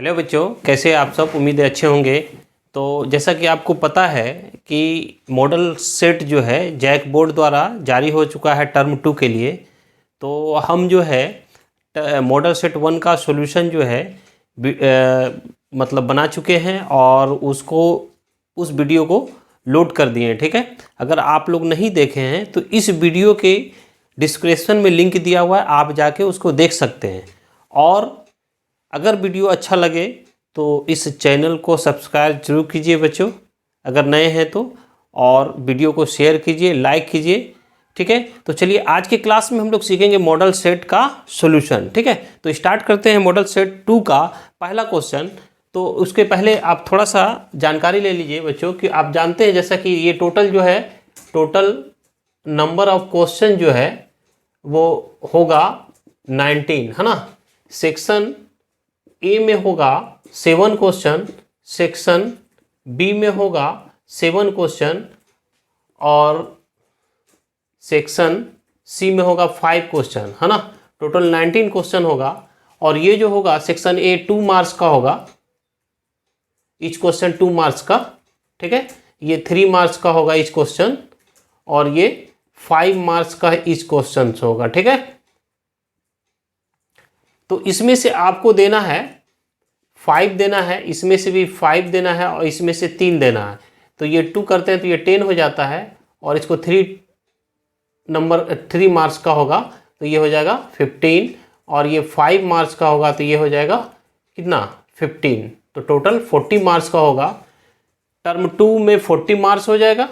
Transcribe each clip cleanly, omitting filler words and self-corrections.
Hello बच्चों, कैसे आप सब? उम्मीद है अच्छे होंगे। तो जैसा कि आपको पता है कि मॉडल सेट जो है जैक बोर्ड द्वारा जारी हो चुका है टर्म 2 के लिए। तो हम जो है मॉडल सेट 1 का सॉल्यूशन जो है मतलब बना चुके हैं और उस वीडियो को लोड कर दिए हैं। ठीक है, अगर आप लोग नहीं देखे हैं तो इस वीडियो के डिस्क्रिप्शन में लिंक दिया हुआ है, आप जाके उसको देख सकते हैं। और अगर वीडियो अच्छा लगे तो इस चैनल को सब्सक्राइब जरूर कीजिए बच्चों, अगर नए हैं तो, और वीडियो को शेयर कीजिए, लाइक कीजिए। ठीक है, तो चलिए आज के क्लास में हम लोग सीखेंगे मॉडल सेट का सॉल्यूशन। ठीक है, तो स्टार्ट करते हैं मॉडल सेट 2 का पहला क्वेश्चन। तो उसके पहले आप थोड़ा सा जानकारी ले लीजिए बच्चों कि आप जानते हैं जैसा कि ये टोटल जो है, टोटल नंबर ऑफ क्वेश्चन जो है वो होगा 19, है ना। सेक्शन ए में होगा 7 क्वेश्चन, सेक्शन बी में होगा 7 क्वेश्चन और सेक्शन सी में होगा 5 क्वेश्चन, है ना। टोटल 19 क्वेश्चन होगा। और ये जो होगा सेक्शन ए 2 मार्क्स का होगा, ईच क्वेश्चन 2 मार्क्स का। ठीक है, ये 3 मार्क्स का होगा ईच क्वेश्चन और ये 5 मार्क्स का ईच क्वेश्चन होगा। ठीक है, तो इसमें से आपको देना है 5 देना है, इसमें से भी 5 देना है और इसमें से 3 देना है। तो ये 2 करते हैं तो ये 10 हो जाता है और इसको 3 मार्क्स का होगा तो ये हो जाएगा 15 और ये 5 मार्क्स का होगा तो ये हो जाएगा कितना, 15। तो टोटल 40 मार्क्स का होगा। टर्म 2 में 40 मार्क्स हो जाएगा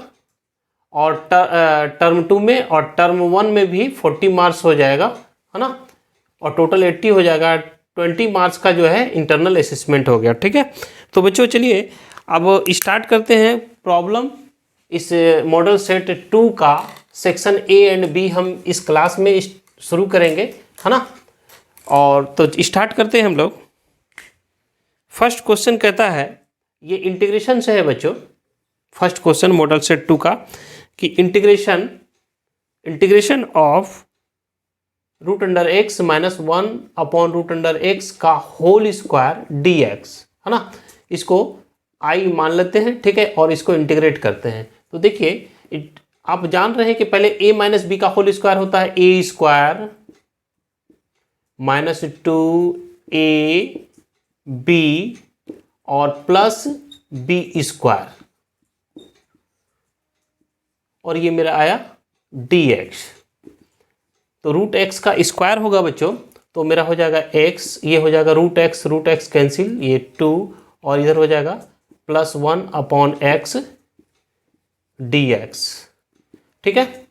और टर्म 2 में और टर्म 1 में भी 40 मार्क्स हो जाएगा, है ना। और टोटल 80 हो जाएगा। 20 मार्क्स का जो है इंटरनल असेसमेंट हो गया। ठीक है, तो बच्चों चलिए अब स्टार्ट करते हैं प्रॉब्लम। इस मॉडल सेट 2 का सेक्शन ए एंड बी हम इस क्लास में शुरू करेंगे, है ना। और तो स्टार्ट करते हैं हम लोग। फर्स्ट क्वेश्चन कहता है, ये इंटीग्रेशन से है बच्चों। फर्स्ट क्वेश्चन मॉडल सेट 2 का कि integration of root under x minus 1 upon root under x का होल स्क्वायर डी एक्स, है ना। इसको आई मान लेते हैं, ठीक है, और इसको इंटीग्रेट करते हैं। तो देखिए आप जान रहे हैं कि पहले ए माइनस बी का होल स्क्वायर होता है ए स्क्वायर माइनस 2ab और प्लस बी स्क्वायर, और ये मेरा आया डी एक्स। तो रूट एक्स का स्क्वायर होगा बच्चों, तो मेरा हो जाएगा एक्स, ये हो जाएगा रूट एक्स कैंसिल, ये 2 और इधर हो जाएगा plus 1 upon x D x. ठीक है,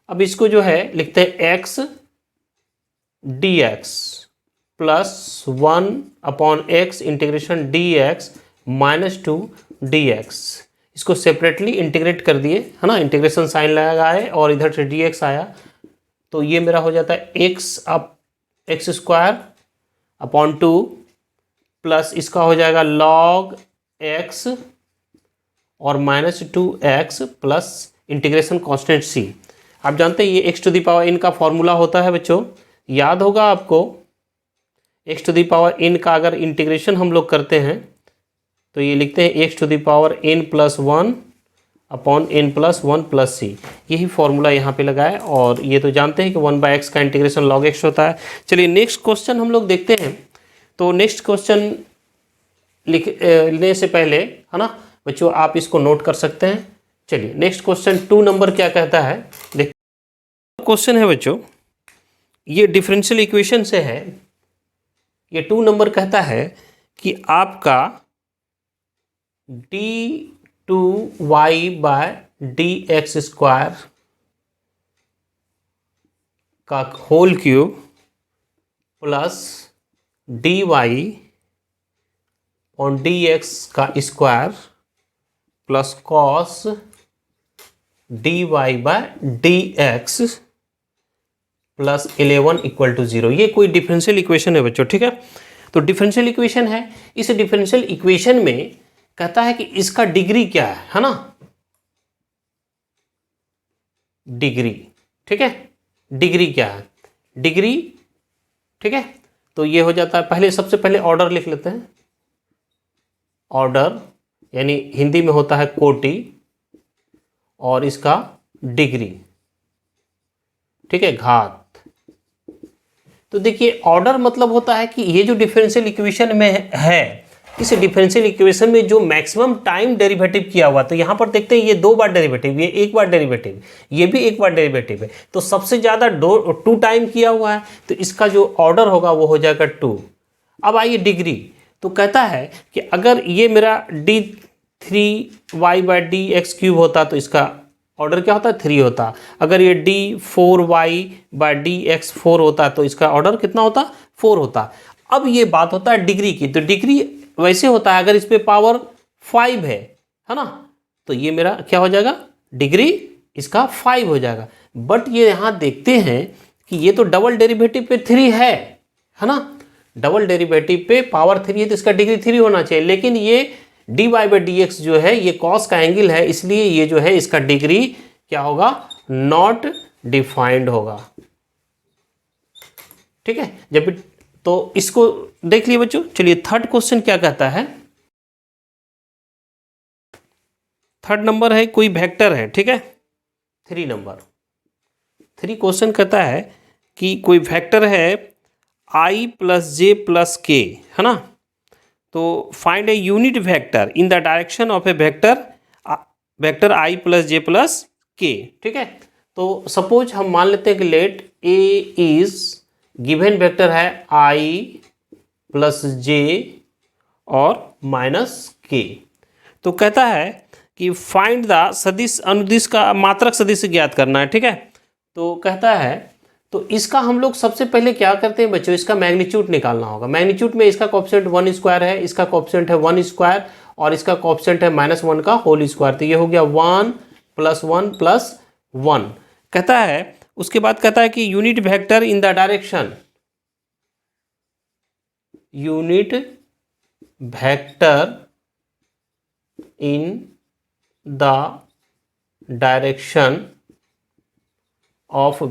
अब इसको जो है लिखते हैं x D x plus 1 upon x integration D x minus 2 D x. इसको सेपरेटली इंटीग्रेट कर दिए, है ना, इंटीग्रेशन साइन लगाए और इधर से डी एक्स आया। तो ये मेरा हो जाता है एक्स स्क्वायर अपॉन 2 प्लस इसका हो जाएगा लॉग एक्स और minus 2x plus integration constant c। आप जानते हैं ये x to the power n का फॉर्मूला होता है बच्चों, याद होगा आपको। X to the power n का अगर इंटीग्रेशन हम लोग करते हैं तो ये लिखते हैं X to the power n plus 1 upon n plus 1 plus c। यही फॉर्मूला यहाँ पे लगाए और ये तो जानते हैं कि 1/x का इंटीग्रेशन log x होता है। चलिए नेक्स्ट क्वेश्चन हम लोग देखते हैं। तो नेक्स्ट क्वेश्चन लिखने से पहले, है ना बच्चों, आप इसको नोट कर सकते हैं। चलिए नेक्स्ट क्वेश्चन 2 नंबर क्या कहता है, देखिए क्वेश्चन है बच्चों, ये डिफरेंशियल इक्वेशन से है। ये 2 नंबर कहता है कि आपका d2y by D X square का होल क्यूब प्लस dy और dx का square plus cos dy by dx plus 11 equal to 0। ये कोई डिफरेंशियल इक्वेशन है बच्चों। ठीक है, तो डिफरेंशियल इक्वेशन है। इस डिफरेंशियल इक्वेशन में कहता है कि इसका डिग्री क्या है ना, डिग्री। ठीक है, डिग्री क्या है, डिग्री। ठीक है, तो ये हो जाता है, पहले सबसे पहले ऑर्डर लिख लेते हैं। ऑर्डर यानी हिंदी में होता है कोटि, और इसका डिग्री, ठीक है, घात। तो देखिए ऑर्डर मतलब होता है कि ये जो डिफरेंशियल इक्वेशन में है, इस डिफरेंशियल इक्वेशन में जो मैक्सिमम टाइम डेरिवेटिव किया हुआ, तो यहाँ पर देखते हैं ये 2 बार डेरिवेटिव, ये 1 बार डेरिवेटिव, ये भी 1 बार डेरिवेटिव है, तो सबसे ज़्यादा 2 टाइम किया हुआ है, तो इसका जो ऑर्डर होगा वो हो जाएगा 2। अब आइए डिग्री, तो कहता है कि अगर ये मेरा d3y/dx³ होता तो इसका ऑर्डर क्या होता, 3 होता। अगर ये d4y/dx4 होता तो इसका ऑर्डर कितना होता, 4 होता। अब ये बात होता है डिग्री की, तो डिग्री वैसे होता है अगर इस पे पावर 5 है ना, तो ये मेरा क्या हो जाएगा, डिग्री इसका 5 हो जाएगा। बट ये यहाँ देखते हैं कि ये तो डबल डेरिवेटिव पे 3 है ना, डबल डेरिवेटिव पे पावर 3 है तो इसका डिग्री 3 होना चाहिए, लेकिन ये dy/dx जो है ये कॉस का एंगल है, इसलिए ये जो है इसका डिग्री क्या होगा, नॉट डिफाइंड होगा, ठीक है। जब तो इसको देख लिए बच्चों। चलिए थर्ड क्वेश्चन क्या कहता है, थर्ड नंबर है, कोई वेक्टर है, ठीक है, 3 नंबर 3 क्वेश्चन कहता है कि कोई वेक्टर है i + j + k, है ना, तो find a unit vector in the direction of A vector i + j + k, ठीक है। तो सपोज हम मान लेते हैं कि let a is given vector है i + j और -k, तो कहता है कि फाइंड द सदिश अनुदिश का मात्रक सदिश ज्ञात करना है, ठीक है। तो कहता है, तो इसका हम लोग सबसे पहले क्या करते हैं बच्चों, इसका मैग्नीट्यूड निकालना होगा। मैग्नीट्यूड में इसका कोएफिशिएंट 1² है, इसका कोएफिशिएंट है 1² और इसका कोएफिशिएंट है -1 का होल स्क्वायर, तो ये हो गया 1 + 1 + 1 कहता है। उसके बाद कहता है कि unit vector in the direction, unit vector in the direction of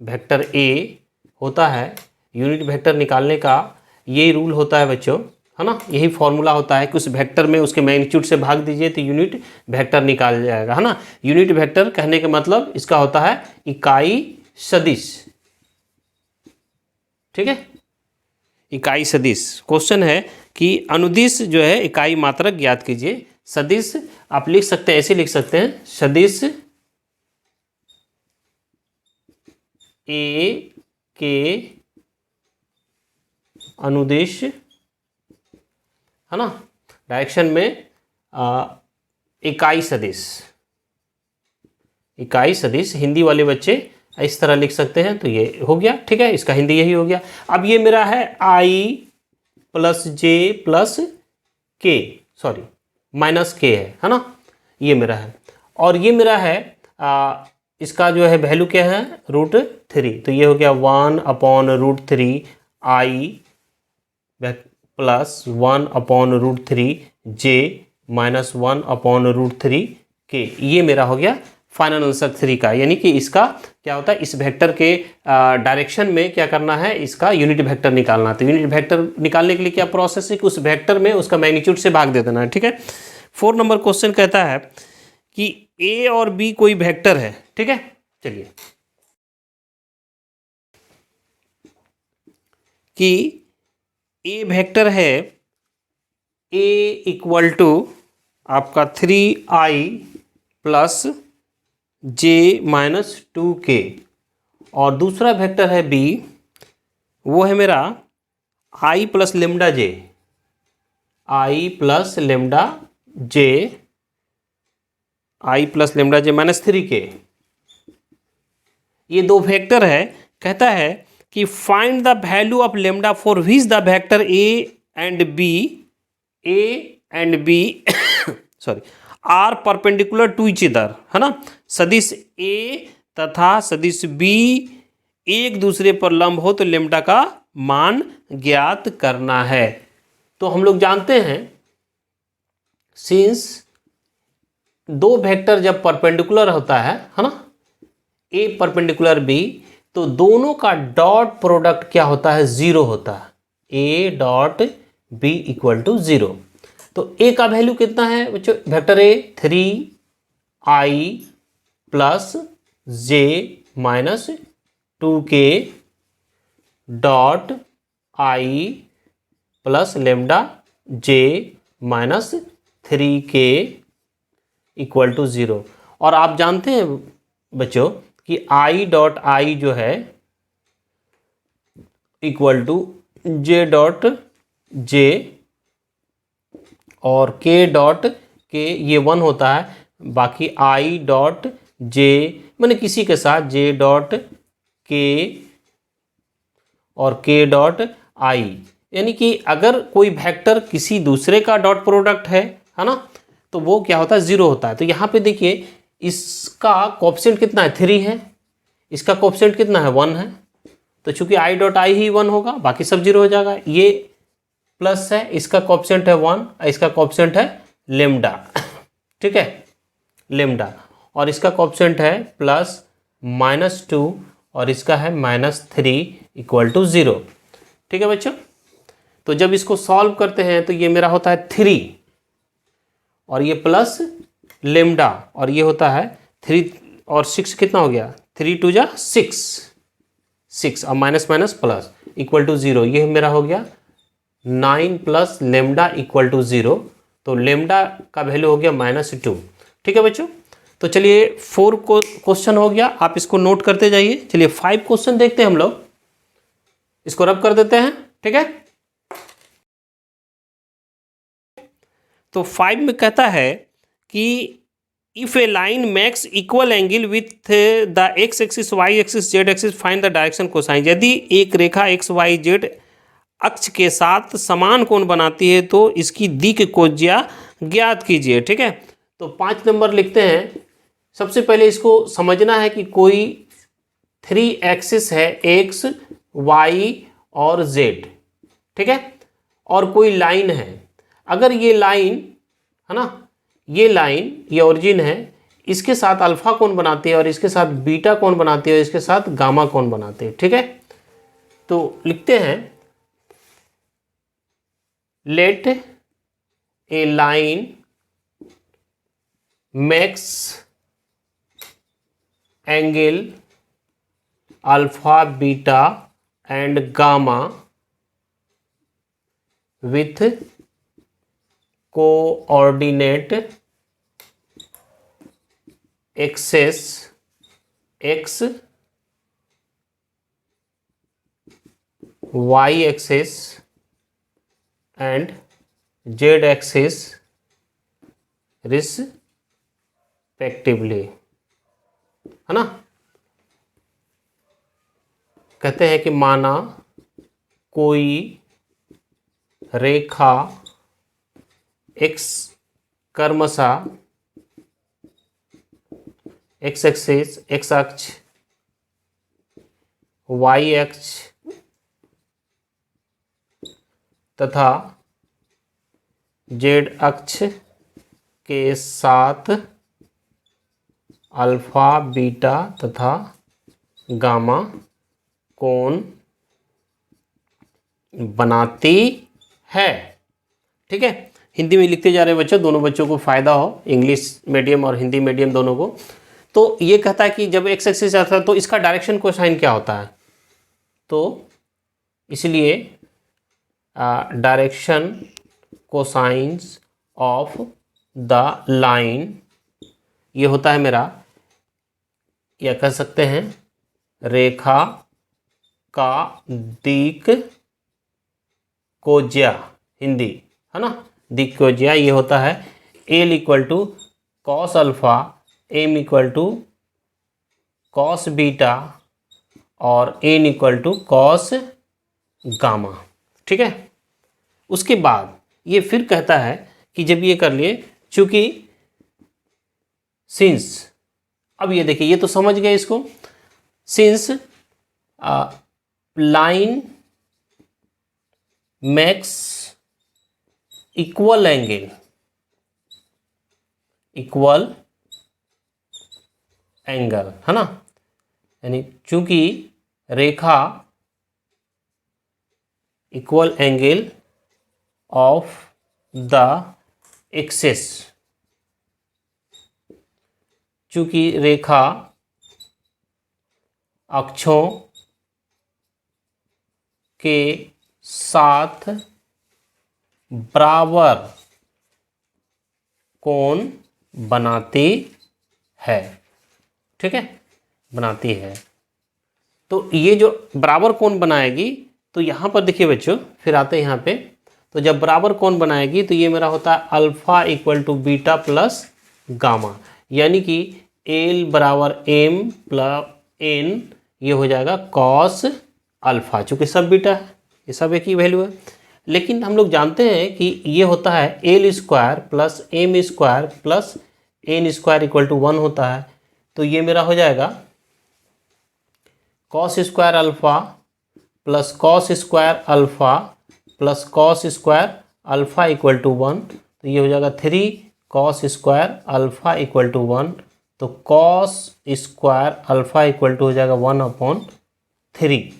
vector A होता है। यूनिट वेक्टर निकालने का यही रूल होता है बच्चों, है ना, यही फॉर्मूला होता है कि उस वेक्टर में उसके मैग्नीट्यूड से भाग दीजिए तो यूनिट वेक्टर निकाल जाएगा, है ना। यूनिट वेक्टर कहने का मतलब इसका होता है इकाई सदिश, ठीक है, इकाई सदिश। क्वेश्चन है कि अनुदिश जो है इकाई मात्रक ज्ञात कीजिए। सदिश आप लिख सकते हैं, ऐसे लिख सकते हैं, सदिश ए के अनुदिश, है ना, डायरेक्शन में इकाई सदिश, इकाई सदिश हिंदी वाले बच्चे इस तरह लिख सकते हैं, तो ये हो गया, ठीक है, इसका हिंदी यही हो गया। अब ये मेरा है i + j + k, sorry -k है ना, ये मेरा है, और ये मेरा है इसका जो है वैल्यू क्या है, √3, तो ये हो गया 1/√3 i + 1/√3 j -1/√3 k, ये मेरा हो गया फाइनल आंसर 3 का। यानी कि इसका क्या होता है, इस वेक्टर के डायरेक्शन में क्या करना है, इसका यूनिट वेक्टर निकालना। तो यूनिट वेक्टर निकालने के लिए क्या प्रोसेस है कि उस वेक्टर में उसका मैग्नीट्यूड से भाग दे देना है, ठीक है। 4 नंबर क्वेश्चन कहता है कि a और b कोई वेक्टर है, ठीक है। चलिए कि a वेक्टर है, a = आपका 3i + j - 2k, और दूसरा वेक्टर है b, वो है मेरा i + λj, i + λj, i + λj -3k, ये 2 वेक्टर है। कहता है कि find the value of lambda for which the vector a and b sorry are perpendicular to each other, है ना। सदिश a तथा सदिश b एक दूसरे पर लंब हो तो लैम्डा का मान ज्ञात करना है। तो हम लोग जानते हैं सिंस 2 वेक्टर जब परपेंडिकुलर होता है ना, a परपेंडिकुलर b, तो दोनों का डॉट प्रोडक्ट क्या होता है, 0 होता है। a dot B equal to 0। तो ए का वैल्यू कितना है बच्चों, vector A 3i plus J minus 2k dot I plus lambda J minus 3k equal to 0। और आप जानते हैं बच्चों कि i डॉट आई जो है equal to J dot J और k डॉट के ये 1 होता है, बाकी i डॉट जे मैंने किसी के साथ j डॉट के और k डॉट आई, यानी कि अगर कोई वेक्टर किसी दूसरे का डॉट प्रोडक्ट है ना, तो वो क्या होता है 0 होता है। तो यहाँ पे देखिए इसका कोएफिशिएंट कितना है 3 है, इसका कोएफिशिएंट कितना है 1 है, तो चूंकि i डॉट आई ही 1 होगा बाकी सब 0 हो जाएगा। ये प्लस है, इसका कोएफिशिएंट है 1, इसका कोएफिशिएंट है लेमडा, ठीक है लेमडा, और इसका कोएफिशिएंट है प्लस -2 और इसका है -3 इक्वल टू 0। ठीक है बच्चों, तो जब इसको सॉल्व करते हैं तो ये मेरा होता है 3 और ये प्लस लेमडा और ये होता है 3 और 6 कितना हो गया 3 2 जा 6 और minus minus plus equal to 0। ये मेरा हो गया 9 प्लस लेमडा इक्वल टू 0। तो लेमडा का वैल्यू हो गया -2। ठीक है बच्चों, तो चलिए 4 क्वेश्चन हो गया, आप इसको नोट करते जाइए। चलिए 5 क्वेश्चन देखते हैं हम लोग, इसको रब कर देते हैं। ठीक है, तो 5 में कहता है कि if a line makes equal angle with the X axis Y axis Z axis find the direction cosine. यदि एक रेखा एक्स वाई जेड अक्ष के साथ समान कोण बनाती है तो इसकी दिक् कोज्या ज्ञात कीजिए। ठीक है, तो 5 नंबर लिखते हैं। सबसे पहले इसको समझना है कि कोई 3 एक्सिस है एक्स वाई और जेड, ठीक है, और कोई लाइन है। अगर ये लाइन है ना, ये लाइन ये ओरिजिन है, इसके साथ अल्फा कोण बनाती है और इसके साथ बीटा कोण बनाती है और इसके साथ गामा कोण बनाते हैं। ठीक है, तो लिखते हैं let a line makes angle alpha beta and gamma with coordinate axes X Y axes and Z axes respectively, है ना। कहते हैं कि माना कोई रेखा एक्स क्रमशः एक्स एक्सिस एक्स अक्ष वाई अक्ष तथा जेड अक्ष के साथ अल्फा बीटा तथा गामा कोण बनाती है। ठीक है, हिंदी में लिखते जा रहे हैं बच्चों, दोनों बच्चों को फ़ायदा हो, इंग्लिश मीडियम और हिंदी मीडियम दोनों को। तो ये कहता है कि जब एक्स एक्सिस आता है तो इसका डायरेक्शन कोसाइन क्या होता है, तो इसलिए direction cosines of the line ये होता है मेरा, या कह सकते हैं रेखा का दिक् कोज्या, हिंदी है ना, दिक् कोज्या ये होता है L equal to cos alpha M equal to cos beta और N equal to cos gamma. ठीक है, उसके बाद ये फिर कहता है कि जब ये कर लिए, चूंकि सिंस, अब ये देखिए ये तो समझ गए इसको, since line makes equal angle है ना, यानी चूंकि रेखा equal angle of the axes, चूंकि रेखा अक्षों के साथ बराबर कोण बनाती है, ठीक है, बनाती है। तो ये जो बराबर कोण बनाएगी, तो यहाँ पर देखिए बच्चों, फिर आते हैं यहाँ पे, तो जब बराबर कोण बनाएगी तो ये मेरा होता है alpha equal to beta plus gamma, यानी कि एल बराबर एम प्लस एन, ये हो जाएगा कॉस अल्फा, चूँकि सब बीटा है, ये सब एक ही वैल्यू है। लेकिन हम लोग जानते हैं कि ये होता है L square plus M square plus N square equal to 1 होता है। तो ये मेरा हो जाएगा cos square alpha plus cos square alpha plus cos square alpha equal to 1, तो ये हो जाएगा 3 cos square alpha equal to 1। तो cos square alpha equal to हो जाएगा 1/3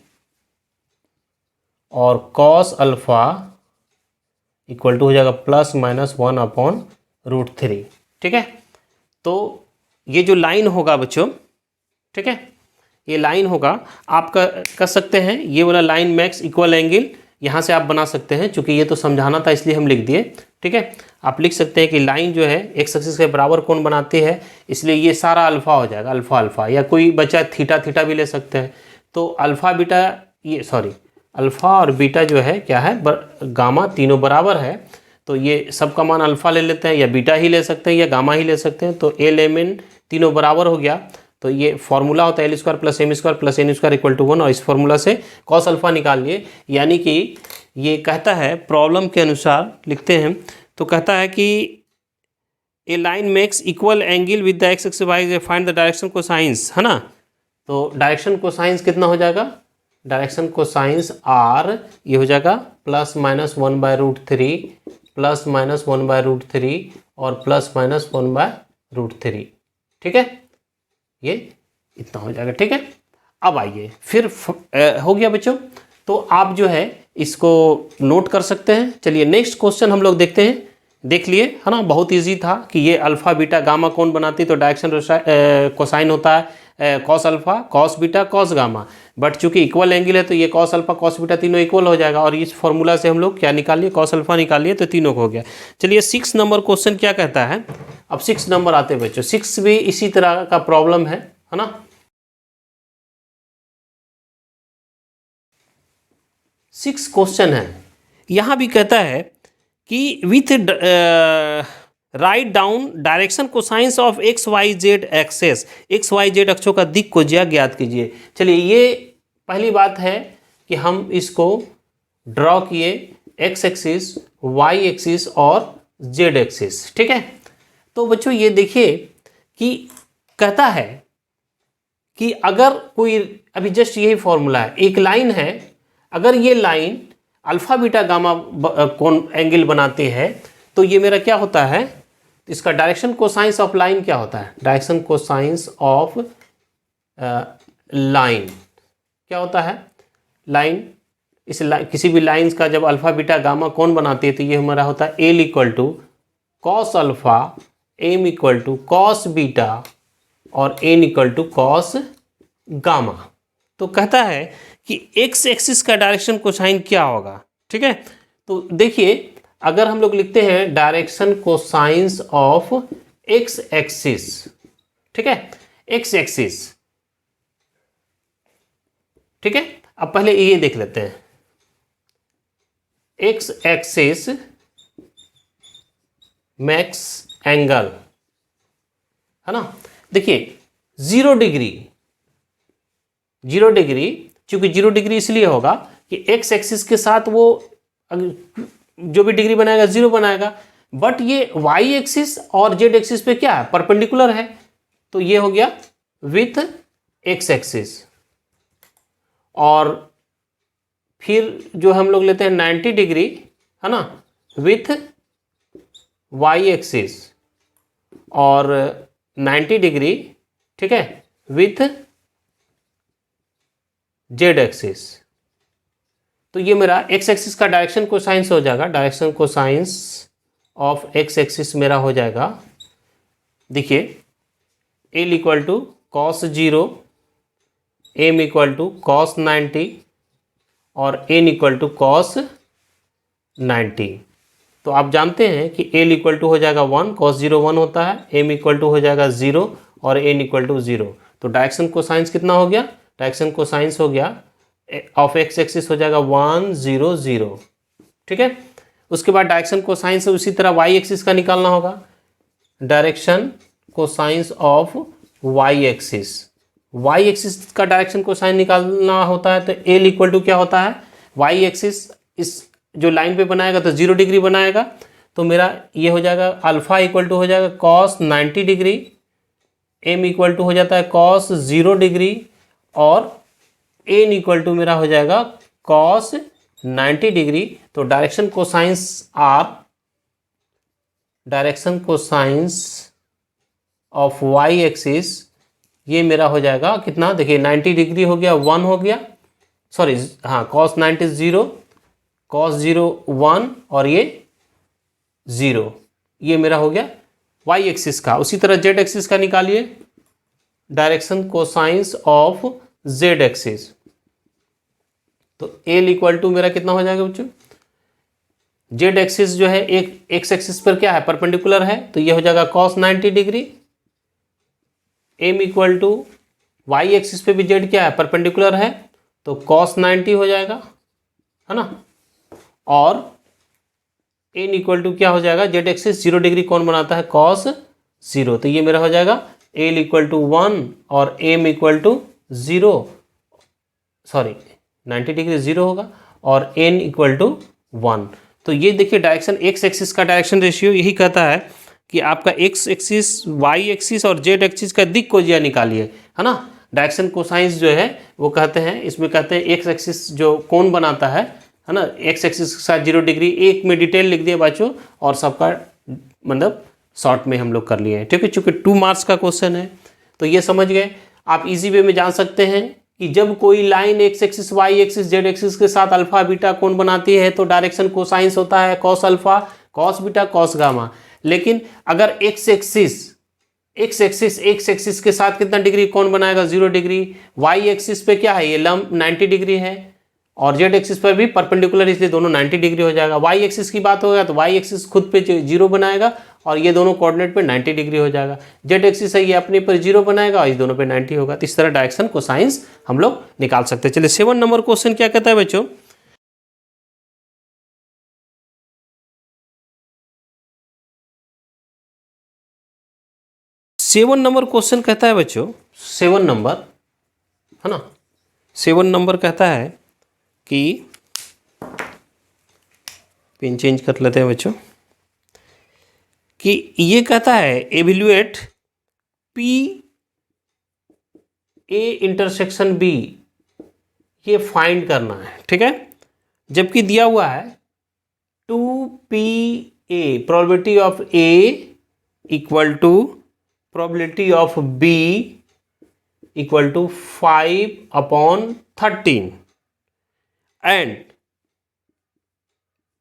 और कॉस अल्फा इक्वल टू हो जाएगा प्लस माइनस 1/√3, ठीक है। तो ये जो लाइन होगा बच्चों, ठीक है, ये लाइन होगा, आप कर सकते हैं ये वाला लाइन मैक्स इक्वल एंगल, यहाँ से आप बना सकते हैं, चूंकि ये तो समझाना था इसलिए हम लिख दिए, ठीक है। आप लिख सकते हैं कि लाइन जो है एक्स एक्सिस के बराबर कोण बनाती है, इसलिए ये सारा अल्फा हो जाएगा, अल्फा अल्फा, या कोई बचा थीटा थीटा भी ले सकते हैं। तो अल्फा बीटा, ये सॉरी, अल्फा और बीटा जो है क्या है, गामा, तीनों बराबर है। तो ये सब का मान अल्फा ले लेते हैं, या बीटा ही ले सकते हैं, या गामा ही ले सकते हैं। तो एल एम एन तीनों बराबर हो गया, तो ये फॉर्मूला होता है L square plus M square plus N square equal to 1, और इस फॉर्मूला से कॉस अल्फा निकाल लिए। यानी कि ये कहता है, प्रॉब्लम के अनुसार लिखते हैं, तो कहता है कि a line makes equal angle with the X axis Y, find the direction cosines, है ना। तो डायरेक्शन कोसाइंस कितना हो जाएगा, डायरेक्शन कोसाइंस आर, ये हो जाएगा प्लस माइनस 1/√3 प्लस माइनस 1/√3 और प्लस माइनस 1/√3, ठीक है, ये इतना हो जाएगा, ठीक है। अब आइए फिर हो गया बच्चों, तो आप जो है इसको नोट कर सकते हैं। चलिए नेक्स्ट क्वेश्चन हम लोग देखते हैं, देख लिए, है ना, बहुत इजी था कि ये अल्फा बीटा गामा कौन बनाती, तो डायरेक्शन कोसाइन होता है cos alpha cos beta cos gamma, but चूंकि इक्वल एंगल है तो ये कॉस अल्फा कॉस बीटा तीनों इक्वल हो जाएगा, और इस फॉर्मूला से हम लोग क्या निकाल लिए, कॉस अल्फा निकाल लिए, तो तीनों को हो गया। चलिए 6 नंबर क्वेश्चन क्या कहता है। अब 6 नंबर आते हैं बच्चों, 6 भी इसी तरह का प्रॉब्लम है ना। 6 क्वेश्चन है, यहां भी कहता है कि with write down direction cosines of X Y Z axes, X Y Z अक्षों का दिक् को ज्ञात कीजिए। चलिए ये पहली बात है कि हम इसको ड्रॉ किए, एक्स एक्सिस, वाई एक्सिस और जेड एक्सिस, ठीक है। तो बच्चों ये देखिए कि कहता है कि अगर कोई, अभी जस्ट यही फॉर्मूला है, एक लाइन है, अगर ये लाइन अल्फा बीटा गामा कौन एंगल बनाती है, तो ये मेरा क्या होता है, इसका डायरेक्शन कोसाइंस ऑफ लाइन क्या होता है, डायरेक्शन कोसाइंस ऑफ लाइन क्या होता है, लाइन, इस किसी भी लाइंस का जब अल्फा बीटा गामा कौन बनाती है, तो ये हमारा होता है L equal to cos alpha, M equal to cos beta और N equal to cos gamma. तो कहता है कि एक्स एक्सिस का डायरेक्शन कोसाइन क्या होगा, ठीक है। तो देखिए अगर हम लोग लिखते हैं direction cosines of X axis, ठीक है, एक्स एक्सिस, ठीक है। अब पहले ये देख लेते हैं, एक्स एक्सिस मैक्स एंगल, है ना। देखिए 0 डिग्री, 0 डिग्री, चूंकि 0 डिग्री इसलिए होगा कि एक्स एक्सिस के साथ वो जो भी डिग्री बनाएगा 0 बनाएगा, बट ये वाई एक्सिस और जेड एक्सिस पे क्या है, परपेंडिकुलर है, तो ये हो गया विथ एक्स एक्सिस। और फिर जो हम लोग लेते हैं 90 डिग्री, है ना, विथ वाई एक्सिस, और 90 डिग्री, ठीक है, विथ जेड एक्सिस, तो ये मेरा एक्स एक्सिस का डायरेक्शन कोसाइंस हो जाएगा, direction cosines of X axis मेरा हो जाएगा, देखिए L equal to cos 0, M equal to cos 90 और एन इक्वल टू कॉस 90। तो आप जानते हैं कि एल इक्वल टू हो जाएगा 1, कॉस 0 1 होता है, एम इक्वल टू हो जाएगा 0 और एन इक्वल टू 0। तो डायरेक्शन कोसाइंस कितना हो गया, डायरेक्शन कोसाइंस हो गया ऑफ एक्स एक्सिस हो जाएगा 1 0 0, ठीक है। उसके बाद डायरेक्शन कोसाइंस उसी तरह वाई एक्सिस का निकालना होगा, direction cosines of Y axis, Y axis का डायरेक्शन कोसाइन निकालना होता है तो एल इक्वल टू क्या होता है, वाई एक्सिस इस जो लाइन पे बनाएगा तो 0 डिग्री बनाएगा, तो मेरा ये हो जाएगा अल्फा इक्वल टू हो जाएगा cos 90 degree, M equal to हो जाता है कॉस 0 डिग्री और एन इक्वल टू मेरा हो जाएगा कॉस 90 डिग्री। तो direction cosines of Y axis ये मेरा हो जाएगा कितना, देखिए 90 डिग्री हो गया 1 हो गया, सॉरी हाँ कॉस 90 0, कॉस 0 1 और ये 0, ये मेरा हो गया वाई एक्सिस का। उसी तरह जेड एक्सिस का निकालिए, direction cosines of Z axis, तो एल इक्वल टू मेरा कितना हो जाएगा बच्चों, जेड एक्सिस जो है एक एक्स एक्सिस पर क्या है परपेंडिकुलर है, तो ये हो जाएगा cos 90 degree, M equal to Y axis पे भी जेड क्या है परपेंडिकुलर है तो कॉस 90 हो जाएगा, है ना, और एन इक्वल टू क्या हो जाएगा, जेड एक्सिस 0 डिग्री कौन बनाता है कॉस 0, तो ये मेरा हो जाएगा एल इक्वल टू 1 और M equal to 0, sorry 90 degree 0 होगा और एन इक्वल टू 1। तो ये देखिए डायरेक्शन एक्स एक्सिस का डायरेक्शन रेशियो यही कहता है कि आपका एक्स एक्सिस वाई एक्सिस और जेड एक्सिस का दिक् कोजिया निकालिए, है ना। डायरेक्शन कोसाइंस जो है वो कहते हैं, इसमें कहते हैं एक्स एक्सिस जो कोण बनाता है ना, एक्स एक्सिस के साथ 0 डिग्री, एक में डिटेल लिख दिए बच्चों और सबका मतलब शॉर्ट में हम लोग कर लिए हैं, ठीक है, चूँकि 2 मार्क्स का क्वेश्चन है तो ये समझ गए। आप इजी वे में जान सकते हैं कि जब कोई line X axis Y axis Z axis के साथ अल्फा बीटा कोण बनाती है तो डायरेक्शन कोसाइंस होता है cos alpha cos beta cos gamma. लेकिन अगर एक्स एक्सिस के साथ कितना डिग्री कोण बनाएगा 0 डिग्री, वाई एक्सिस पे क्या है ये लंब 90 डिग्री है और जेड एक्सिस पर भी परपेंडिकुलर, इसलिए दोनों 90 डिग्री हो जाएगा। वाई एक्सिस की बात होगा तो वाई एक्सिस खुद पे 0 बनाएगा और ये दोनों कोऑर्डिनेट पे 90 डिग्री हो जाएगा। जेड एक्सिस है ये अपने पर 0 बनाएगा और इस दोनों पे 90 होगा। तो इस तरह डायरेक्शन कोसाइंस हम लोग निकाल सकते हैं। चलिए 7 नंबर क्वेश्चन क्या कहता है बच्चों, सेवन नंबर क्वेश्चन कहता है बच्चों, 7 नंबर है ना, 7 नंबर कहता है कि पेन चेंज कर लेते हैं बच्चों, कि ये कहता है evaluate P A intersection B, ये फाइंड करना है, ठीक है। जबकि दिया हुआ है 2PA probability of A equal to probability of B equal to 5/13 and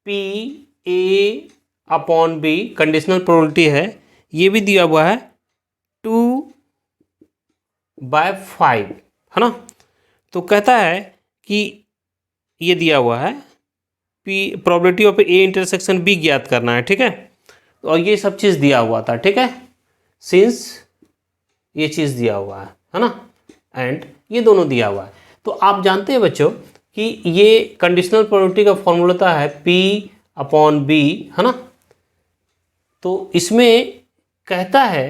PA/B conditional probability है, ये भी दिया हुआ है 2/5, है ना। तो कहता है कि ये दिया हुआ है probability of A intersection B ज्ञात करना है, ठीक है। और ये सब चीज़ दिया हुआ था, ठीक है, सिंस ये चीज़ दिया हुआ है ना, एंड ये दोनों दिया हुआ है। तो आप जानते हैं बच्चों कि ये कंडीशनल प्रोबेबिलिटी का फॉर्मूला होता है P/B, है ना। तो इसमें कहता है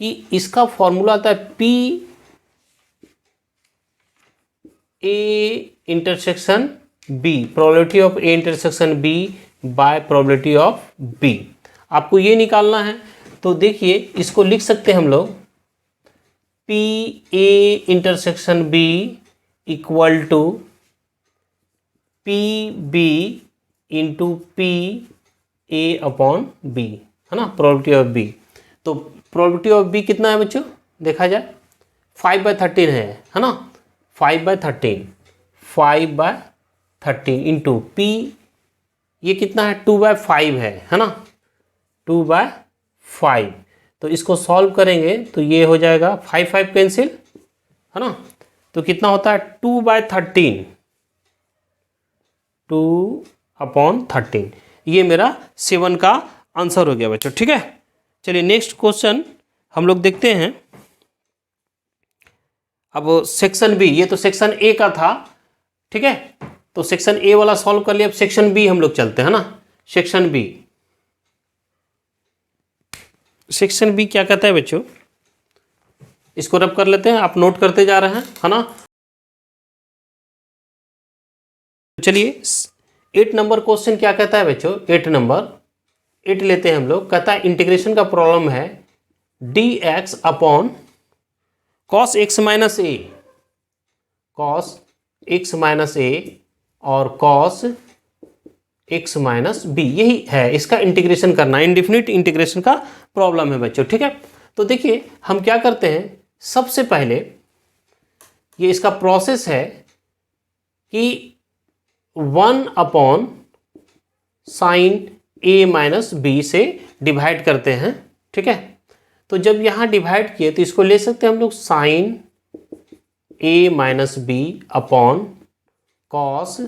कि इसका फॉर्मूला आता है PA intersection B, probability of A intersection B bye probability of B। आपको ये निकालना है। तो देखिए इसको लिख सकते हैं हम लोग PA intersection B equal to PB into PA/B, है ना, प्रोबेबिलिटी ऑफ B। तो प्रोबेबिलिटी ऑफ B कितना है बच्चों, देखा जाए 5/13 है ना, 5/13 13 इंटू पी, ये कितना है 2/5 है ना, 2/5। तो इसको सॉल्व करेंगे तो ये हो जाएगा 5 5 कैंसिल है ना, तो कितना होता है 2/13, 2/13। ये मेरा 7 का आंसर हो गया बच्चों। ठीक है, चलिए नेक्स्ट क्वेश्चन हम लोग देखते हैं। अब सेक्शन बी, ये तो सेक्शन ए का था, ठीक है, तो सेक्शन ए वाला सॉल्व कर लिया। अब सेक्शन बी हम लोग चलते हैं ना। सेक्शन बी, सेक्शन बी क्या कहता है बच्चों, इसको रब कर लेते हैं, आप नोट करते जा रहे हैं है ना। चलिए 8 नंबर क्वेश्चन क्या कहता है बच्चों, 8 नंबर 8 लेते हैं हम लोग। कहता है इंटीग्रेशन का प्रॉब्लम है dx upon cos x minus A, cos x minus ए और cos x माइनस बी, यही है इसका इंटीग्रेशन करना, इंडिफिनिट इंटीग्रेशन का प्रॉब्लम है बच्चों। ठीक है, तो देखिए हम क्या करते हैं, सबसे पहले ये इसका प्रोसेस है कि 1 अपॉन साइन ए माइनस बी से डिवाइड करते हैं। ठीक है, तो जब यहाँ डिवाइड किए तो इसको ले सकते हैं हम लोग sine A minus B upon cos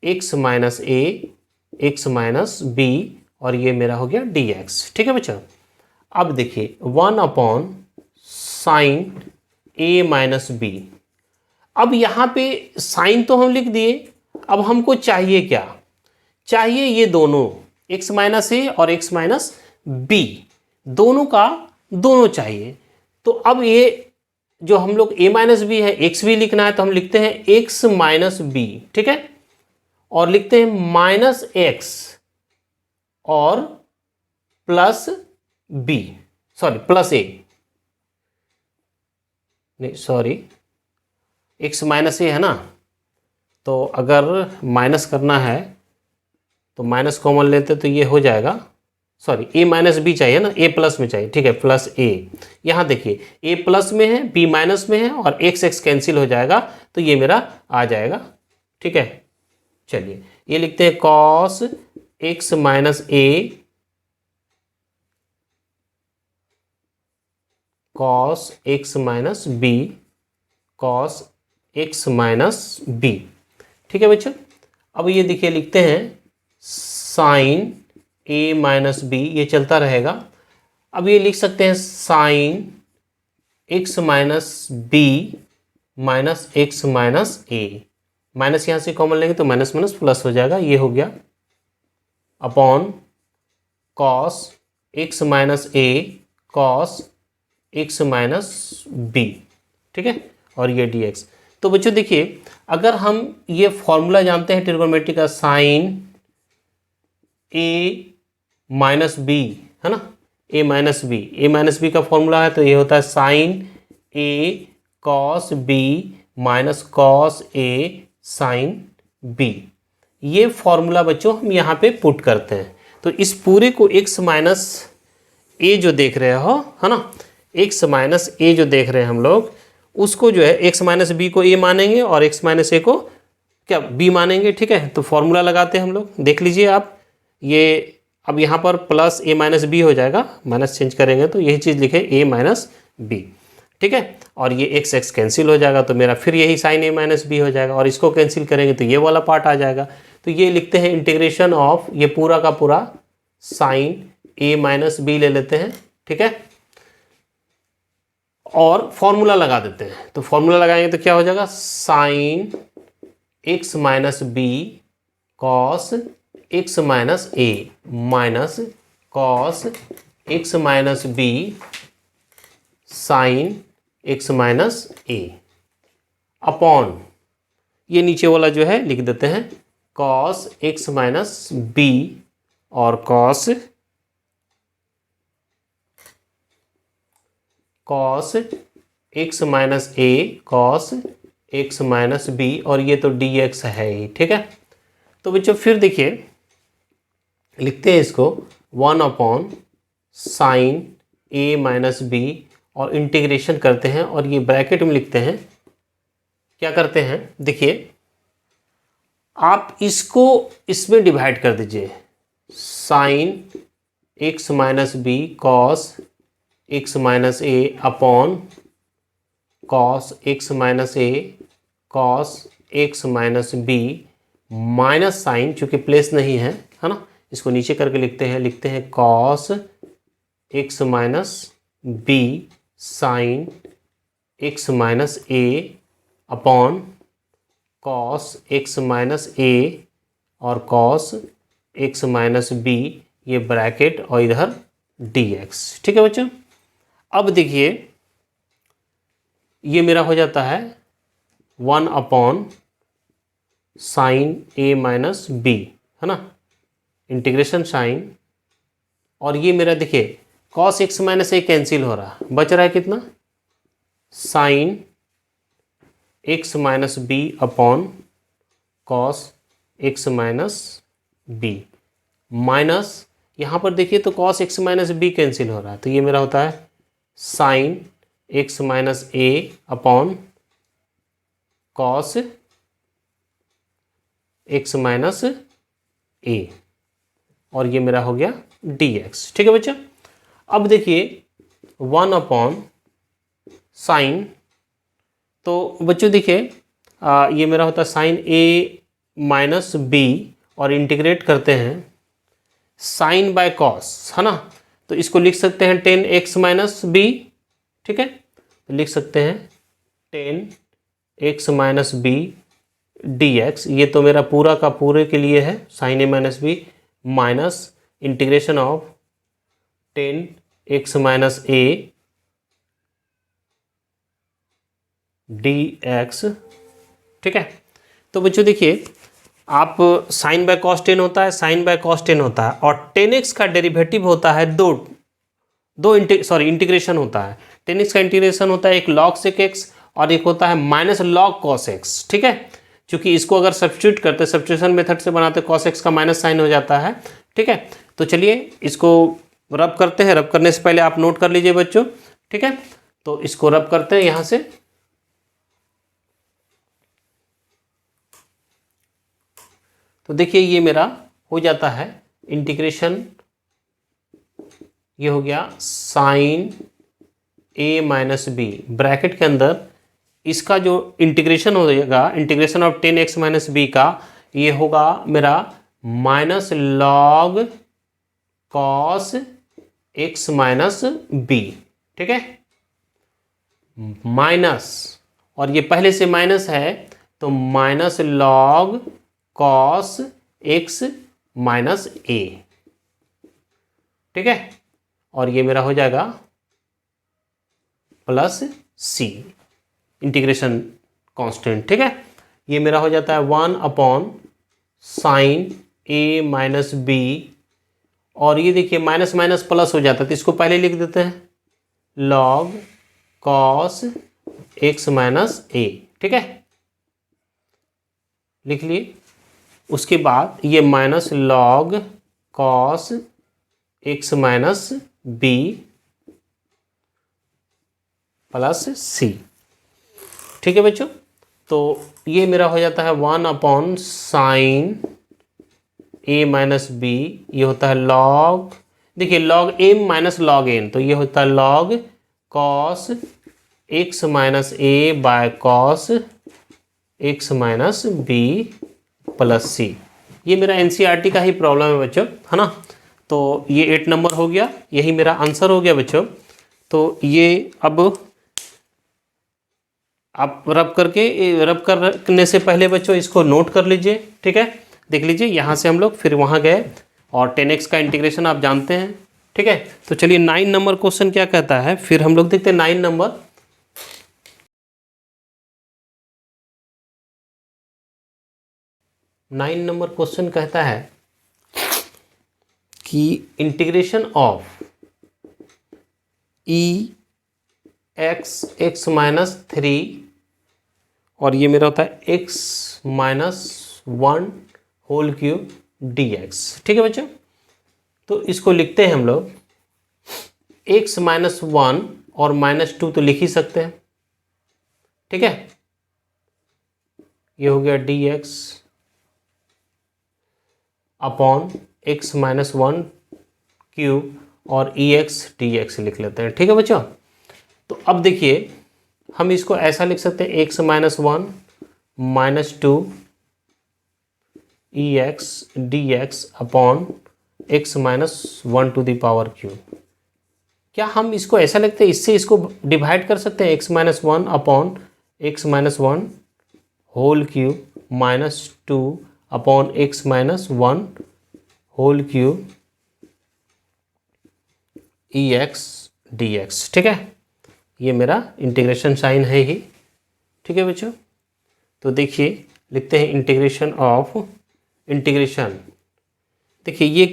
x minus A X minus B, और ये मेरा हो गया dx। ठीक है बच्चों, अब देखिए 1 अपॉन साइन ए माइनस बी। अब यहाँ पे साइन तो हम लिख दिए, अब हमको चाहिए क्या, चाहिए ये दोनों x माइनस ए और x माइनस बी, दोनों का दोनों चाहिए। तो अब ये जो हम लोग a माइनस बी है, x भी लिखना है, तो हम लिखते हैं x माइनस बी। ठीक है, और लिखते हैं माइनस x और प्लस बी, सॉरी प्लस ए, नहीं सॉरी x माइनस ए है ना, तो अगर माइनस करना है तो माइनस कॉमन लेते तो ये हो जाएगा, सॉरी a माइनस बी चाहिए ना, a प्लस में चाहिए। ठीक है, प्लस a, यहाँ देखिए a प्लस में है b माइनस में है और x x कैंसिल हो जाएगा, तो ये मेरा आ जाएगा। ठीक है, चलिए ये लिखते हैं cos x minus a cos x minus b cos x minus b। ठीक है बच्चों, अब ये देखिए लिखते हैं साइन a माइनस बी, ये चलता रहेगा। अब ये लिख सकते हैं sine x minus B minus X minus A, minus यहाँ से कॉमन लेंगे तो माइनस माइनस प्लस हो जाएगा, ये हो गया अपॉन कॉस x माइनस ए कॉस x माइनस बी। ठीक है, और ये dx। तो बच्चों देखिए अगर हम ये फॉर्मूला जानते हैं ट्रिग्नोमेट्री का, साइन a माइनस बी है ना, a minus B, a minus B का फॉर्मूला है, तो ये होता है sine a cos b minus cos a sine b। ये फॉर्मूला बच्चों हम यहाँ पे पुट करते हैं, तो इस पूरे को x माइनस a जो देख रहे हो है ना, x माइनस a जो देख रहे हैं हम लोग, उसको जो है x माइनस बी को a मानेंगे और x माइनस a को क्या b मानेंगे। ठीक है, तो फॉर्मूला लगाते हैं हम लोग, देख लीजिए आप, ये अब यहाँ पर प्लस a माइनस बी हो जाएगा, माइनस चेंज करेंगे तो यही चीज़ लिखे a माइनस बी। ठीक है, और ये x x कैंसिल हो जाएगा, तो मेरा फिर यही साइन a माइनस बी हो जाएगा, और इसको कैंसिल करेंगे तो ये वाला पार्ट आ जाएगा। तो ये लिखते हैं इंटीग्रेशन ऑफ ये पूरा का पूरा साइन a माइनस बी ले लेते हैं। ठीक है, और फॉर्मूला लगा देते हैं, तो फॉर्मूला लगाएंगे तो क्या हो जाएगा, sine x minus B cos x minus A minus cos x minus B sine x minus A upon ये नीचे वाला जो है लिख देते हैं कॉस x माइनस बी और कॉस x माइनस ए कॉस x माइनस बी, और ये तो dx है ही। ठीक है, तो बच्चों फिर देखिए लिखते हैं इसको 1 upon sine a minus B और इंटीग्रेशन करते हैं, और ये ब्रैकेट में लिखते हैं, क्या करते हैं देखिए आप इसको इसमें डिवाइड कर दीजिए, sine x minus B cos x minus ए अपॉन कॉस एक्स माइनस ए cos x minus B minus sine, चूँकि प्लेस नहीं है ना, इसको नीचे करके लिखते हैं cos x minus B sine x minus ए अपॉन कॉस एक्स माइनस ए और कॉस एक्स माइनस बी, ये ब्रैकेट और इधर dx। ठीक है बच्चों, अब देखिए ये मेरा हो जाता है 1 अपॉन साइन ए माइनस बी, है ना, इंटीग्रेशन साइन, और ये मेरा देखिए cos x minus A cancel हो रहा है, बच रहा है कितना, sine x minus B upon cos x minus B minus, यहाँ पर देखिए तो cos x minus B cancel हो रहा है, तो ये मेरा होता है साइन एक्स माइनस ए अपॉन कॉस एक्स माइनस ए, और ये मेरा हो गया dx। ठीक है बच्चों, अब देखिए 1 अपॉन साइन, तो बच्चों देखिए ये मेरा होता है साइन ए माइनस बी, और इंटीग्रेट करते हैं साइन बाय कॉस, है ना, तो इसको लिख सकते हैं 10x माइनस बी। ठीक है, तो लिख सकते हैं 10x माइनस बी dx, ये तो मेरा पूरा का पूरे के लिए है sine A minus B, minus integration of 10x minus A dx। ठीक है, तो बच्चों देखिए आप साइन बाय कॉस 10 होता है, साइन बाय कॉस 10 होता है, और 10x का डेरिवेटिव होता है इंटीग्रेशन होता है, 10x का इंटीग्रेशन होता है एक लॉग सेक एक्स और एक होता है माइनस लॉग कॉस एक्स। ठीक है, क्योंकि इसको अगर सब्स्टिट्यूट करते, सब्स्टिट्यूशन मेथड से बनाते, कॉस एक्स का माइनस साइन हो जाता है। ठीक है, तो चलिए इसको रब करते हैं, रब करने से पहले आप नोट कर लीजिए बच्चों। ठीक है, तो इसको रब करते हैं यहाँ से, तो देखिए ये मेरा हो जाता है इंटीग्रेशन, ये हो गया साइन ए माइनस बी, ब्रैकेट के अंदर इसका जो इंटीग्रेशन हो जाएगा, integration of 10x minus B का, ये होगा मेरा minus log cos x minus B. ठीक है, माइनस, और ये पहले से माइनस है तो minus log cos x minus a. ठीक है, और ये मेरा हो जाएगा प्लस सी, इंटीग्रेशन कांस्टेंट। ठीक है, ये मेरा हो जाता है 1 अपॉन साइन ए माइनस बी, और ये देखिए माइनस माइनस प्लस हो जाता है, तो इसको पहले लिख देते हैं log cos x minus a. ठीक है, लिख लिए, उसके बाद ये minus log cos x minus b plus c. ठीक है बच्चों, तो ये मेरा हो जाता है 1 अपॉन साइन ए माइनस बी, ये होता है लॉग, देखिए log m minus log n, तो ये होता है log cos x minus a by cos x minus b plus c. ये मेरा एनसीईआरटी का ही प्रॉब्लम है बच्चों, है ना, तो ये 8 नंबर हो गया, यही मेरा आंसर हो गया बच्चों। तो ये अब आप रब करने से पहले बच्चों इसको नोट कर लीजिए। ठीक है, देख लीजिए यहाँ से हम लोग फिर वहाँ गए, और 10x का इंटीग्रेशन आप जानते हैं। ठीक है, तो चलिए 9 नंबर क्वेश्चन क्या कहता है, फिर हम लोग देखते हैं 9 नंबर। 9 नंबर क्वेश्चन कहता है कि integration of E X minus 3, और ये मेरा होता है x minus 1 whole cube dx। ठीक है बच्चों, तो इसको लिखते हैं हम लोग x माइनस 1 और माइनस 2 तो लिख ही सकते हैं। ठीक है, ये हो गया dx upon x minus one cube और ई एक्स डी एक्स लिख लेते हैं। ठीक है बच्चों, तो अब देखिए हम इसको ऐसा लिख सकते हैं x minus one minus two E x D x upon x minus one to the power cube. क्या हम इसको ऐसा लिखते हैं, इससे इसको डिवाइड कर सकते हैं, x minus one upon x minus one whole cube minus two upon x minus one whole cube e x D x. ठीक है, ये मेरा इंटीग्रेशन साइन है ही। ठीक है बच्चों, तो देखिए लिखते हैं इंटीग्रेशन ऑफ इंटीग्रेशन। देखिए ये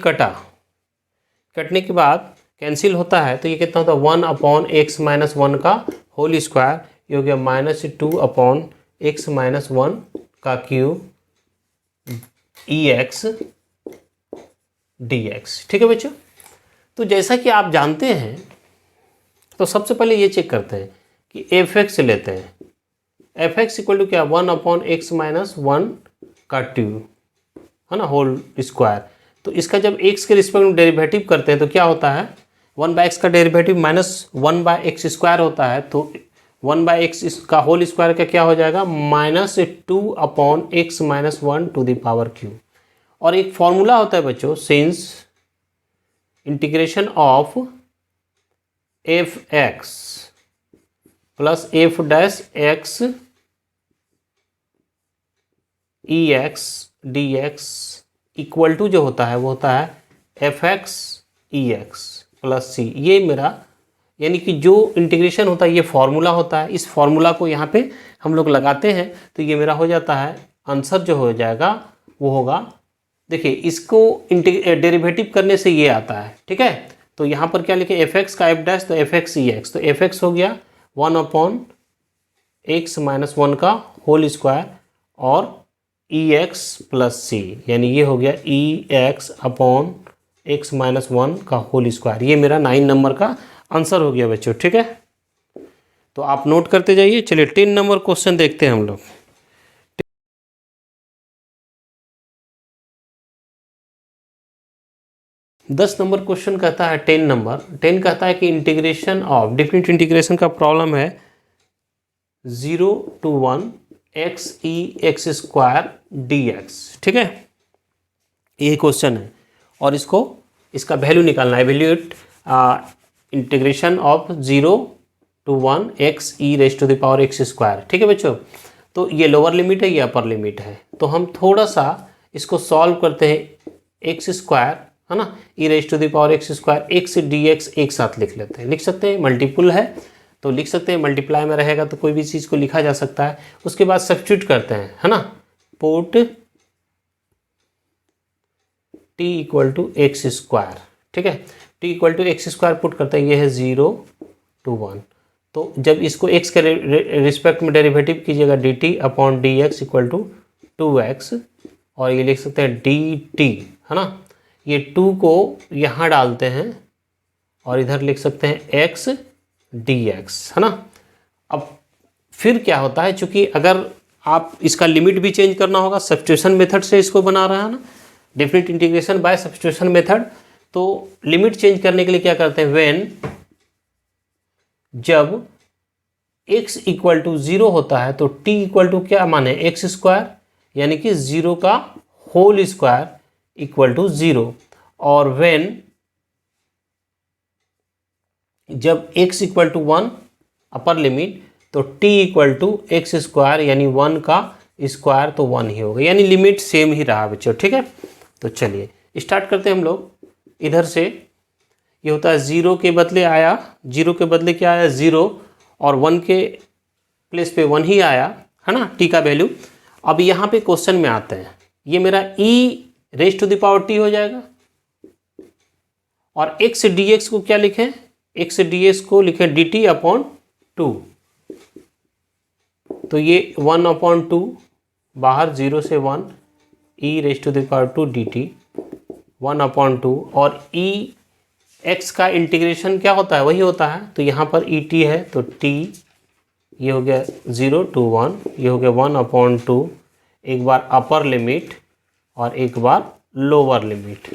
कटने के बाद कैंसिल होता है, तो ये कितना होता है, one upon x minus one का होल स्क्वायर, ये हो गया minus two upon x minus one का cube e x D x. ठीक है बच्चों, तो जैसा कि आप जानते हैं, तो सबसे पहले ये चेक करते हैं कि एफ एक्स लेते हैं। एफ एक्स इक्वल टू क्या, one upon x minus one का ट्यूब, है ना, होल स्क्वायर। तो इसका जब एक्स के रिस्पेक्ट में डेरिवेटिव करते हैं तो क्या होता है, वन बाय एक्स का derivative minus one by X square होता है, तो वन बाय एक्स का होल स्क्वायर का क्या हो जाएगा, minus two upon x minus one to the power cube. और एक फॉर्मूला होता है बच्चों, since integration of F X plus F dash X E x D X equal to जो होता है वो होता है एफ एक्स ई एक्स प्लस सी। ये मेरा यानी कि जो इंटीग्रेशन होता है ये फॉर्मूला होता है। इस फॉर्मूला को यहाँ पे हम लोग लगाते हैं तो ये मेरा हो जाता है, आंसर जो हो जाएगा वो होगा, देखिए इसको डेरिवेटिव करने से ये आता है। ठीक है, तो यहाँ पर क्या लिखे, एफ एक्स का एफ डैश, तो एफ एक्स ई एक्स, तो एफ एक्स हो गया one upon x minus one का होल स्क्वायर और ई एक्स प्लस सी, यानी ये हो गया e x upon x minus one का होल स्क्वायर। ये मेरा 9 नंबर का आंसर हो गया बच्चों। ठीक है, तो आप नोट करते जाइए। चलिए 10 नंबर क्वेश्चन देखते हैं हम लोग। 10 नंबर क्वेश्चन कहता है, 10 कहता है कि इंटीग्रेशन ऑफ, डेफिनेट इंटीग्रेशन का प्रॉब्लम है 0 to 1 X E x square d x. ठीक है, ये क्वेश्चन है और इसका वैल्यू निकालना है, valuate integration of 0 to 1 X E raise to the power x square. ठीक है बच्चों, तो ये लोअर लिमिट है, ये अपर लिमिट है, तो हम थोड़ा सा इसको सॉल्व करते हैं। एक्स स्क्वायर है ना, e raise to the power x square, x D x एक साथ लिख लेते हैं, लिख सकते हैं, मल्टीपल है तो लिख सकते हैं, मल्टीप्लाई में रहेगा तो कोई भी चीज़ को लिखा जा सकता है। उसके बाद सब्स्टिट्यूट करते हैं, है ना, put t equal to X square. ठीक है, t equal to X square put करते हैं, ये है 0 to 1। तो जब इसको x के रिस्पेक्ट में डेरिवेटिव कीजिएगा, dt upon D X equal to 2x, और ये लिख सकते हैं dt, है ना, ये 2 को यहाँ डालते हैं और इधर लिख सकते हैं x dx, है ना। अब फिर क्या होता है, चूंकि अगर आप इसका लिमिट भी चेंज करना होगा, सब्स्टिट्यूशन मेथड से इसको बना रहा है ना, definite integration by substitution method, तो लिमिट चेंज करने के लिए क्या करते हैं, व्हेन जब x इक्वल टू 0 होता है तो t इक्वल टू क्या माने, एक्स स्क्वायर, यानी कि 0 का होल स्क्वायर इक्वल टू 0, और व्हेन जब x equal to 1 upper limit, तो t equal to X square यानी 1 का स्क्वायर, तो 1 ही होगा, यानी लिमिट सेम ही रहा बच्चों। ठीक है, तो चलिए स्टार्ट करते हैं हम लोग। इधर से ये होता है 0 के बदले आया, 0 के बदले क्या आया, 0, और 1 के प्लेस पे 1 ही आया, है ना, t का वैल्यू। अब यहाँ पे क्वेश्चन में आते हैं, ये मेरा e raise to the power t हो जाएगा, और x dx को क्या लिखें, x dx को लिखें dt अपॉन 2, तो ये 1 अपॉन 2 बाहर 0 से 1 e raise to the power 2 dt 1 upon 2, और e x का इंटीग्रेशन क्या होता है, वही होता है, तो यहाँ पर ई टी है, तो t ये हो गया 0 to 1, ये हो गया 1 अपॉन 2, एक बार अपर लिमिट और एक बार लोअर लिमिट,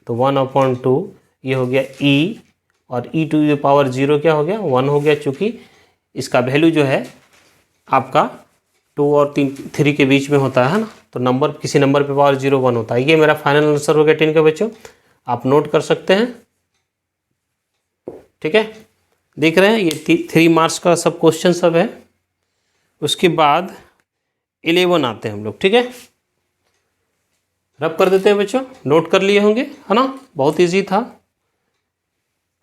तो 1/2 ये हो गया e, और e टू द पावर 0 क्या हो गया, 1 हो गया, चूँकि इसका वैल्यू जो है आपका 2 और 3 के बीच में होता है ना, तो नंबर किसी नंबर पे पावर 0 1 होता है। ये मेरा फाइनल आंसर हो गया 10 के बच्चों, आप नोट कर सकते हैं। ठीक है, देख रहे हैं ये 3 मार्क्स का सब क्वेश्चन सब है। उसके बाद 11 आते हैं हम लोग। ठीक है, रब कर देते हैं बच्चों, नोट कर लिए होंगे है ना, बहुत इजी था।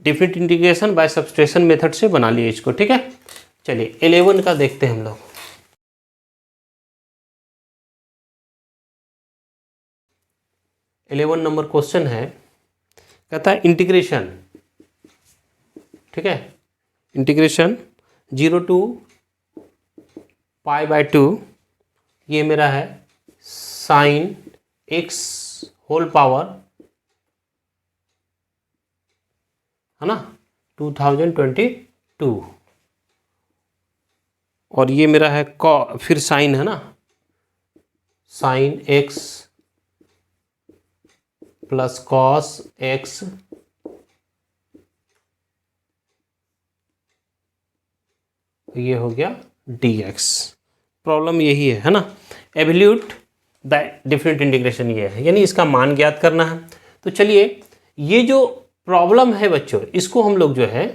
Different integration by subtraction method से बना लिए इसको। ठीक है, चलिए 11 का देखते हैं हम लोग। इलेवन नंबर क्वेश्चन है, कहता है इंटीग्रेशन, ठीक है, इंटीग्रेशन 0 to π/2, ये मेरा है साइन x होल पावर है ना 2022, और ये मेरा है फिर साइन है ना, sine x plus cos x ये हो गया dx। प्रॉब्लम यही है ना, एवल्यूट द डिफरेंट इंटीग्रेशन ये है, यानी इसका मान ज्ञात करना है। तो चलिए ये जो प्रॉब्लम है बच्चों, इसको हम लोग जो है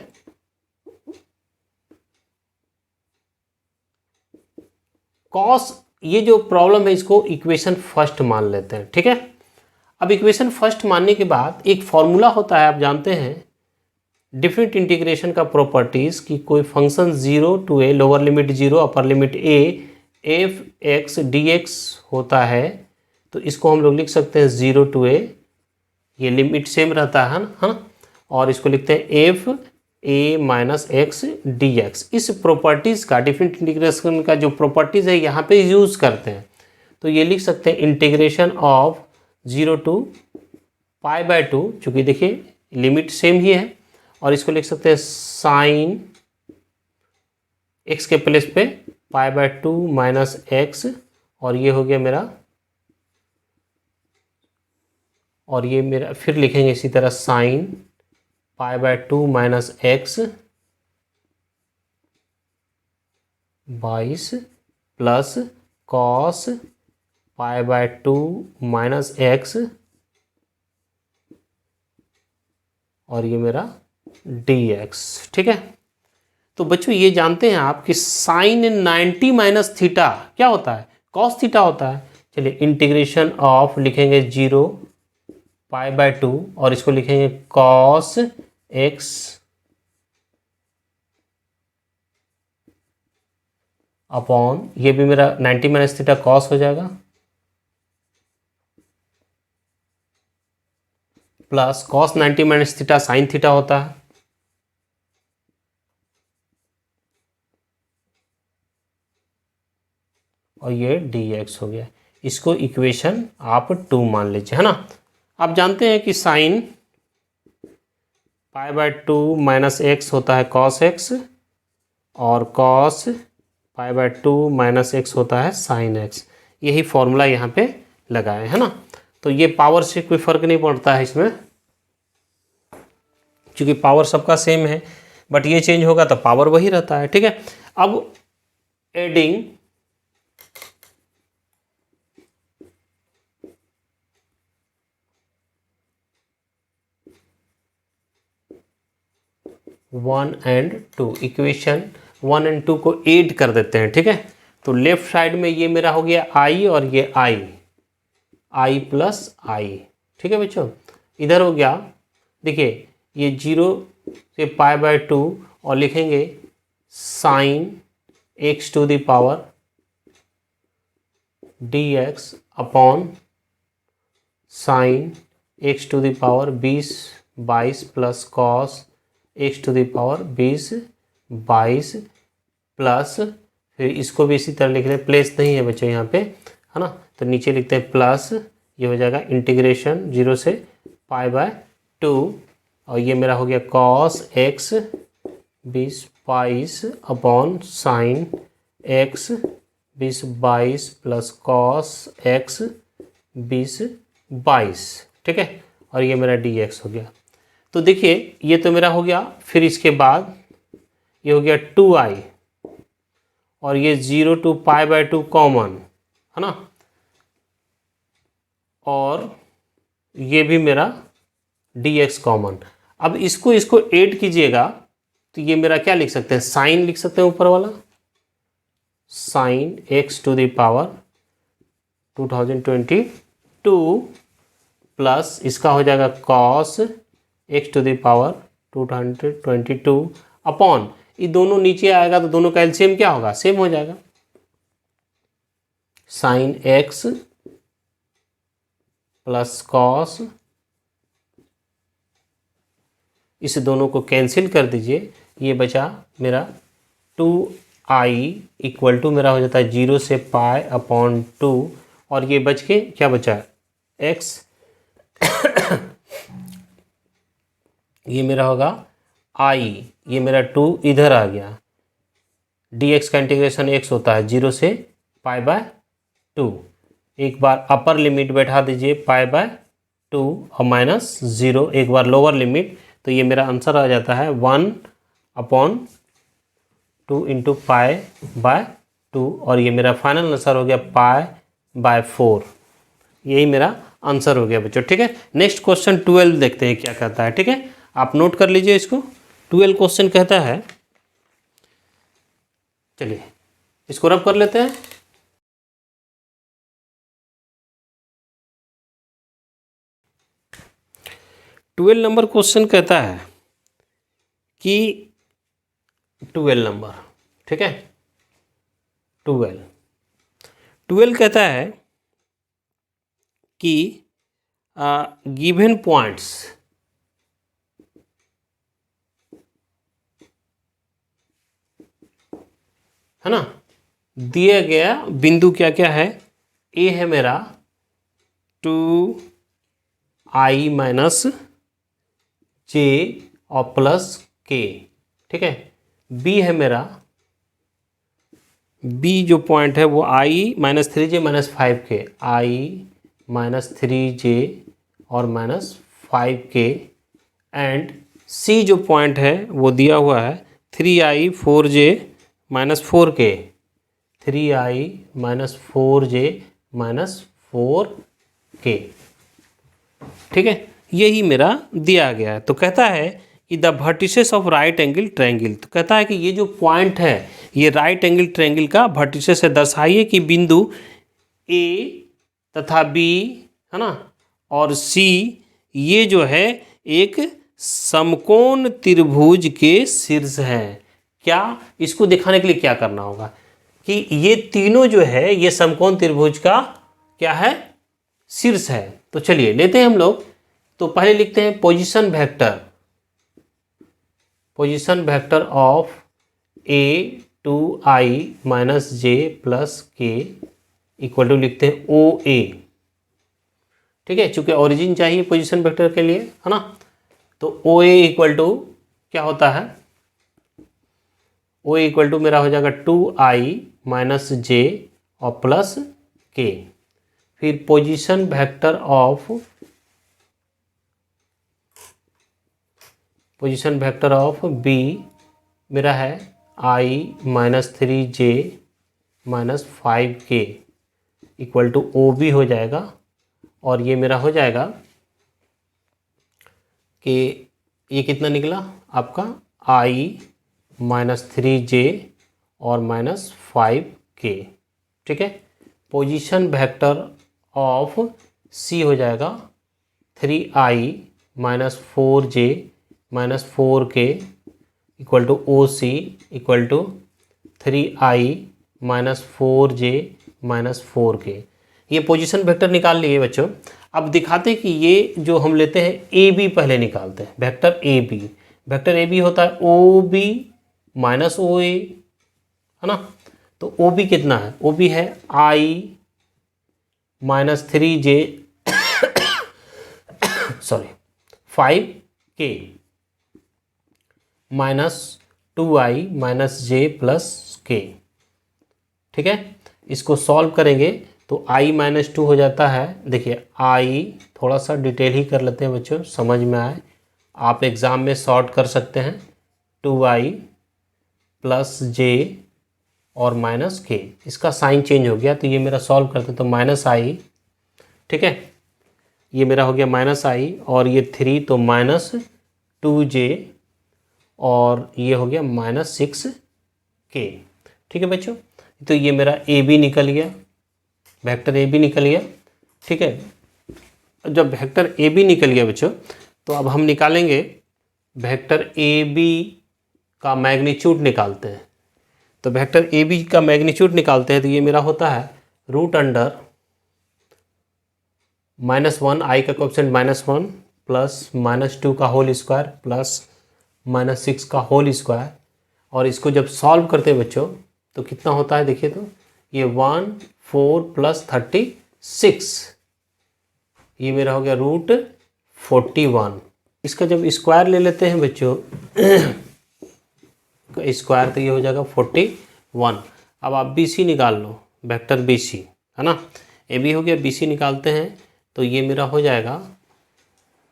कॉस, ये जो प्रॉब्लम है इसको इक्वेशन फर्स्ट मान लेते हैं। ठीक है, अब इक्वेशन फर्स्ट मानने के बाद एक फॉर्मूला होता है, आप जानते हैं डिफरेंट इंटीग्रेशन का प्रॉपर्टीज की, कोई function 0 to a lower limit 0 upper limit a F x D x होता है, तो इसको हम लोग लिख सकते हैं 0 to a, ये लिमिट सेम रहता है ना, और इसको लिखते हैं F A minus x D x. इस प्रॉपर्टीज़ का, डिफरेंट इंटीग्रेशन का जो प्रॉपर्टीज़ है यहाँ पे यूज़ करते हैं, तो ये लिख सकते हैं इंटीग्रेशन ऑफ 0 to π/2, चूँकि देखिए लिमिट सेम ही है, और इसको लिख सकते हैं साइन x के प्लेस पे π/2 माइनस एक्स, और ये हो गया मेरा, और ये मेरा फिर लिखेंगे इसी तरह sine π/2 minus x 22 plus cos π/2 minus x, और ये मेरा dx। ठीक है, तो बच्चों ये जानते हैं आप कि साइन 90 माइनस थीटा क्या होता है, कॉस थीटा होता है। चलिए इंटीग्रेशन ऑफ लिखेंगे 0 π/2, और इसको लिखेंगे कॉस x अपॉन, ये भी मेरा 90 माइनस थीटा कॉस हो जाएगा, plus cos 90 minus theta sine theta होता है, और ये dx हो गया। इसको इक्वेशन आप 2 मान लीजिए, है ना। आप जानते हैं कि साइन π/2 माइनस एक्स होता है कॉस एक्स, और कॉस π/2 माइनस एक्स होता है साइन एक्स। यही फॉर्मूला यहाँ पे लगाए है ना, तो ये पावर से कोई फर्क नहीं पड़ता है इसमें, क्योंकि पावर सबका सेम है, बट ये चेंज होगा तो पावर वही रहता है। ठीक है, अब adding one and two, equation 1 और 2 को ऐड कर देते हैं। ठीक है, तो लेफ्ट साइड में ये मेरा हो गया i, और ये i प्लस i। ठीक है बच्चों, इधर हो गया, देखिए ये 0 से π/2, और लिखेंगे sine x to the power dx upon sine x to the power 22 plus cos x to the power 22 plus, फिर इसको भी इसी तरह लिख रहे हैं, प्लेस नहीं है बच्चों यहाँ पे, है ना, तो नीचे लिखते हैं प्लस, ये हो जाएगा इंटीग्रेशन 0 से π/2, और ये मेरा हो गया cos x 22 upon sine x 22 plus cos x 22, ठीक है, और ये मेरा dx हो गया। तो देखिए ये तो मेरा हो गया, फिर इसके बाद ये हो गया 2i, और ये 0 to π/2 कॉमन है ना, और ये भी मेरा dx कॉमन। अब इसको ऐड कीजिएगा तो ये मेरा क्या लिख सकते हैं, साइन लिख सकते हैं ऊपर वाला, sine x to the power 2022 plus इसका हो जाएगा cos x to the power 222 upon, ये दोनों नीचे आएगा तो दोनों का एलसीएम क्या होगा, सेम हो जाएगा, साइन x प्लस कॉस, इस दोनों को कैंसिल कर दीजिए, ये बचा मेरा 2i इक्वल टू मेरा हो जाता है 0 से π/2, और ये बच के क्या बचा x, ये मेरा होगा i, ये मेरा 2 इधर आ गया, dx का इंटीग्रेशन x होता है 0 से π/2, एक बार अपर लिमिट बैठा दीजिए π/2 और माइनस 0 एक बार लोअर लिमिट, तो ये मेरा आंसर आ जाता है 1/2 इंटू π/2, और ये मेरा फाइनल आंसर हो गया π/4। यही मेरा आंसर हो गया बच्चों, ठीक है। नेक्स्ट क्वेश्चन 12 देखते हैं क्या कहता है, ठीक है, आप नोट कर लीजिए इसको। 12 क्वेश्चन कहता है, चलिए इसको रब कर लेते हैं। ट्वेल्व नंबर क्वेश्चन कहता है कि 12 नंबर, ठीक है, 12 कहता है कि गिवन पॉइंट्स, है ना, दिया गया बिंदु क्या क्या है, ए है मेरा 2i माइनस j और प्लस k, ठीक है, बी है मेरा, बी जो पॉइंट है वो i minus 3j minus 5k, i minus 3j और माइनस 5k, एंड सी जो पॉइंट है वो दिया हुआ है 3i 4j minus 4k, 3i minus 4j minus 4k, ठीक है, यही मेरा दिया गया है। तो कहता है कि the vertices of right angle triangle, तो कहता है कि ये जो पॉइंट है ये राइट एंगल ट्रायंगल का वर्टिसेस है, दर्शाइए कि बिंदु ए तथा बी, है ना, और सी ये जो है एक समकोण त्रिभुज के शीर्ष हैं। क्या, इसको दिखाने के लिए क्या करना होगा कि ये तीनों जो है ये समकोण त्रिभुज का क्या है, शीर्ष है। तो चलिए लेते हैं हम लोग, तो पहले लिखते हैं position vector of a 2i minus j plus k equal to लिखते हैं OA, ठीक है, चूंकि ओरिजिन चाहिए पोजीशन वेक्टर के लिए, है ना, तो OA इक्वल टू क्या होता है, OA इक्वल टू मेरा हो जाएगा 2i माइनस j और प्लस k, फिर पोजीशन वेक्टर ऑफ b मेरा है i minus 3j minus 5k equal to OB हो जाएगा, और ये मेरा हो जाएगा कि ये कितना निकला आपका i माइनस 3j और माइनस 5k, ठीक है। पोजीशन वेक्टर ऑफ c हो जाएगा 3i minus 4j minus 4k equal to OC equal to 3i minus 4j minus 4k। ये पोजीशन वेक्टर निकाल लिए बच्चों। अब दिखाते हैं कि ये जो हम लेते हैं AB पहले निकालते हैं, वेक्टर AB होता है OB माइनस OA, है ना, तो OB कितना है, OB है i minus 3j sorry 5k minus 2i minus j plus k, ठीक है। इसको सॉल्व करेंगे तो i माइनस 2 हो जाता है। देखिए i थोड़ा सा डिटेल ही कर लेते हैं बच्चों, समझ में आए। आप एग्ज़ाम में सॉर्ट कर सकते हैं। 2i प्लस जे और माइनस के, इसका साइन चेंज हो गया तो ये मेरा सॉल्व करते तो माइनस आई, ठीक है, ये मेरा हो गया माइनस आई, और ये 3 तो माइनस 2j, और ये हो गया माइनस 6k। ठीक है बच्चों, तो ये मेरा ए बी निकल गया, वेक्टर ए बी निकल गया। ठीक है, जब वेक्टर ए बी निकल गया बच्चों, तो अब हम निकालेंगे वेक्टर ए बी का मैग्नीट्यूड निकालते हैं। तो वेक्टर ए बी का मैग्नीट्यूड निकालते हैं, तो ये मेरा होता है रूट अंडर -1, आई का कोएफिशिएंट -1 प्लस -2 का होल स्क्वायर प्लस -6 का होल स्क्वायर। और इसको जब सॉल्व करते हैं बच्चों तो कितना होता है, देखिए तो ये 1 4 प्लस 36, ये मेरा हो गया रूट 41। इसका जब स्क्वायर ले लेते हैं बच्चों स्क्वायर, तो ये हो जाएगा 41। अब आप बी सी निकाल लो, वेक्टर बी सी है ना, ए बी हो गया, बी सी निकालते हैं तो ये मेरा हो जाएगा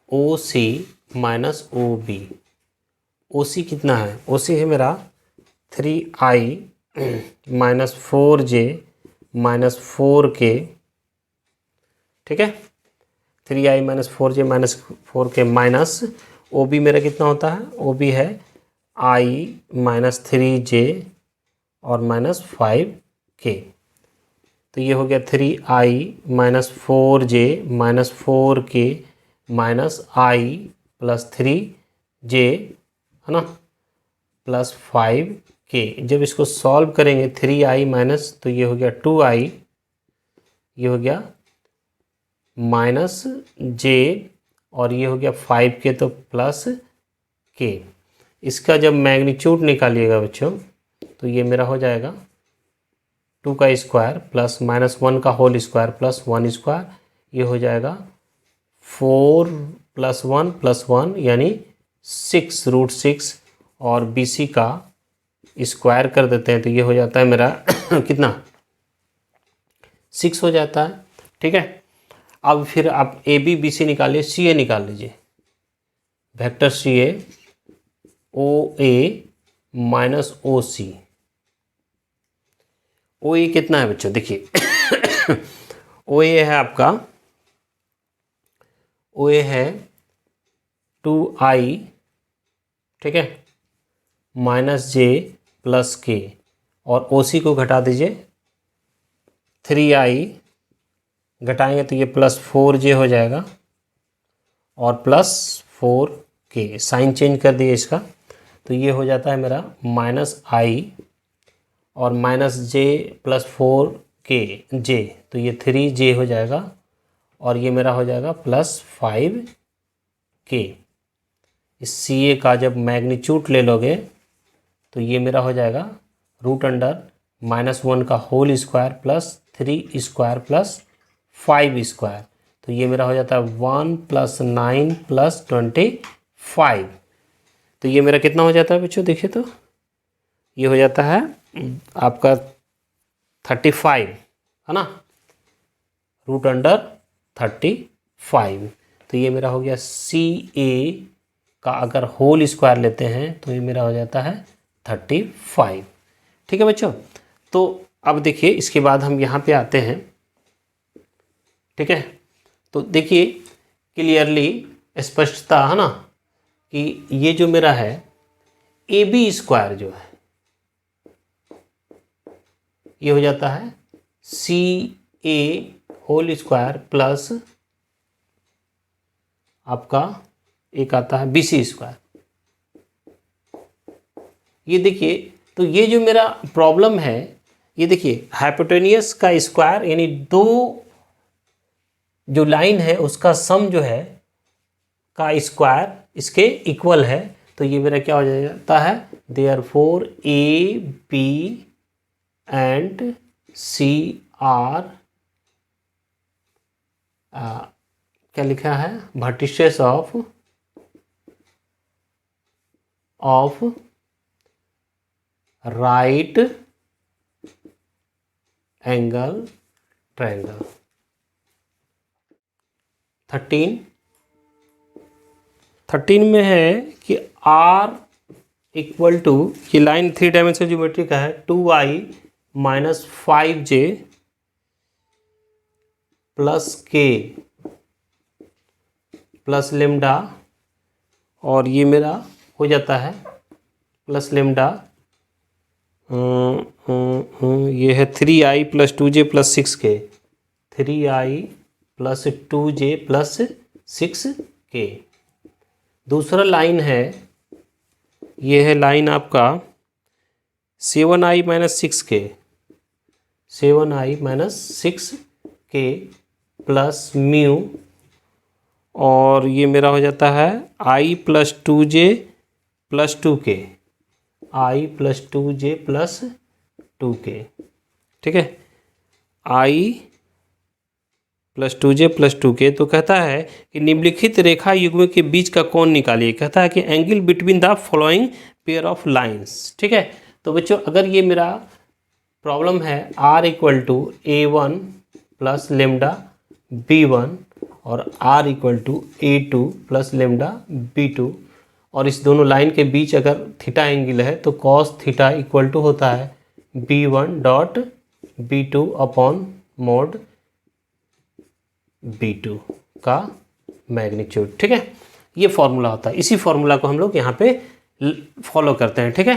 ओ सी माइनस ओ बी। ओ सी कितना है, ओ सी है मेरा 3i minus 4j minus 4k। ठीक है, 3i minus 4j minus 4k minus O B मेरा कितना होता है, ओ बी है i माइनस 3j और माइनस 5k। तो ये हो गया 3i minus 4j minus 4k minus i plus 3j है ना प्लस 5k। जब इसको सॉल्व करेंगे 3i माइनस, तो ये हो गया 2i, ये हो गया माइनस j, और ये हो गया 5k तो प्लस k। इसका जब मैग्नीट्यूड निकालिएगा बच्चों, तो ये मेरा हो जाएगा 2 का स्क्वायर प्लस -1 का होल स्क्वायर प्लस 1 स्क्वायर, ये हो जाएगा 4 प्लस 1 प्लस 1 यानी 6 रूट 6, और बी सी का स्क्वायर कर देते हैं तो ये हो जाता है मेरा कितना 6 हो जाता है। ठीक है, अब फिर आप ए बी बी सी निकालिए, सी ए निकाल लीजिए, वेक्टर सी ए ओ ए माइनस ओ सी। ओ ए कितना है बच्चों, देखिए ओ ए है आपका, ओ ए है 2i, ठीक है, माइनस जे प्लस के, और ओ सी को घटा दीजिए, 3i घटाएंगे तो ये प्लस 4j हो जाएगा और प्लस 4k। साइन चेंज कर दिए इसका, तो ये हो जाता है मेरा माइनस आई और माइनस जे प्लस 4k जे, तो ये 3j हो जाएगा, और ये मेरा हो जाएगा प्लस 5k। इस सी ए का जब मैग्नीट्यूड ले लोगे तो ये मेरा हो जाएगा रूट अंडर -1 का whole square plus 3 square plus 5 square, तो ये मेरा हो जाता है 1 प्लस 9 प्लस 25। तो ये मेरा कितना हो जाता है बच्चों, देखिए तो ये हो जाता है आपका 35 है ना, रूट अंडर 35। तो ये मेरा हो गया सी ए का अगर होल स्क्वायर लेते हैं तो ये मेरा हो जाता है 35। ठीक है बच्चों, तो अब देखिए इसके बाद हम यहाँ पे आते हैं। ठीक है, तो देखिए क्लियरली स्पष्टता है ना कि ये जो मेरा है ए बी स्क्वायर जो है ये हो जाता है सी ए होल स्क्वायर प्लस आपका एक आता है बी सी स्क्वायर। ये देखिए, तो ये जो मेरा प्रॉब्लम है, ये देखिए हाइपोटेनियस का स्क्वायर यानी दो जो लाइन है उसका सम जो है का स्क्वायर इसके इक्वल है, तो ये मेरा क्या हो जाता है, therefore A B and C are क्या लिखा है, vertices of right angle triangle. 13 में है कि आर इक्वल टू, ये लाइन 3 डायमेंशनल ज्योमेट्री का है, 2i minus 5j plus K plus lambda, और ये मेरा हो जाता है प्लस लेमडा, ये है 3i plus 2j plus 6k, 3i plus 2j plus 6k। दूसरा लाइन है, ये है लाइन आपका 7i minus 6k, 7i minus 6k plus mu, और ये मेरा हो जाता है i plus 2j plus 2k, i plus 2j plus 2k। ठीक है, i plus 2j plus 2k। तो कहता है कि निम्नलिखित रेखा युग्म के बीच का कोण निकालिए। कहता है कि angle between the following pair of lines. ठीक है, तो बच्चों अगर ये मेरा प्रॉब्लम है r equal to a1 plus lambda b1 और r equal to a2 plus lambda b2, और इस दोनों लाइन के बीच अगर थीटा एंगल है तो कॉस थीटा इक्वल टू होता है b1 dot b2 upon mode b2 का मैग्नीट्यूड। ठीक है, ये फॉर्मूला होता है, इसी फॉर्मूला को हम लोग यहाँ पे फॉलो करते हैं। ठीक है,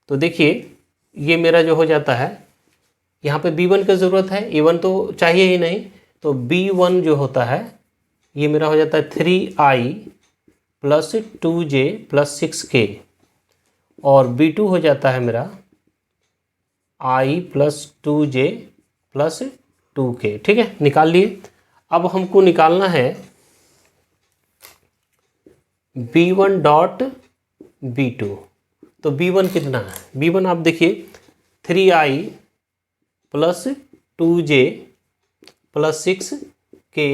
तो देखिए ये मेरा जो हो जाता है, यहाँ पे b1 की ज़रूरत है, a1 तो चाहिए ही नहीं, तो b1 जो होता है ये मेरा हो जाता है 3i plus 2j plus 6k, और b2 हो जाता है मेरा i plus 2j plus 2k। ठीक है, निकाल लिए। अब हमको निकालना है b1 डॉट b2। तो b1 कितना है, b1 आप देखिए 3i plus 2j plus 6k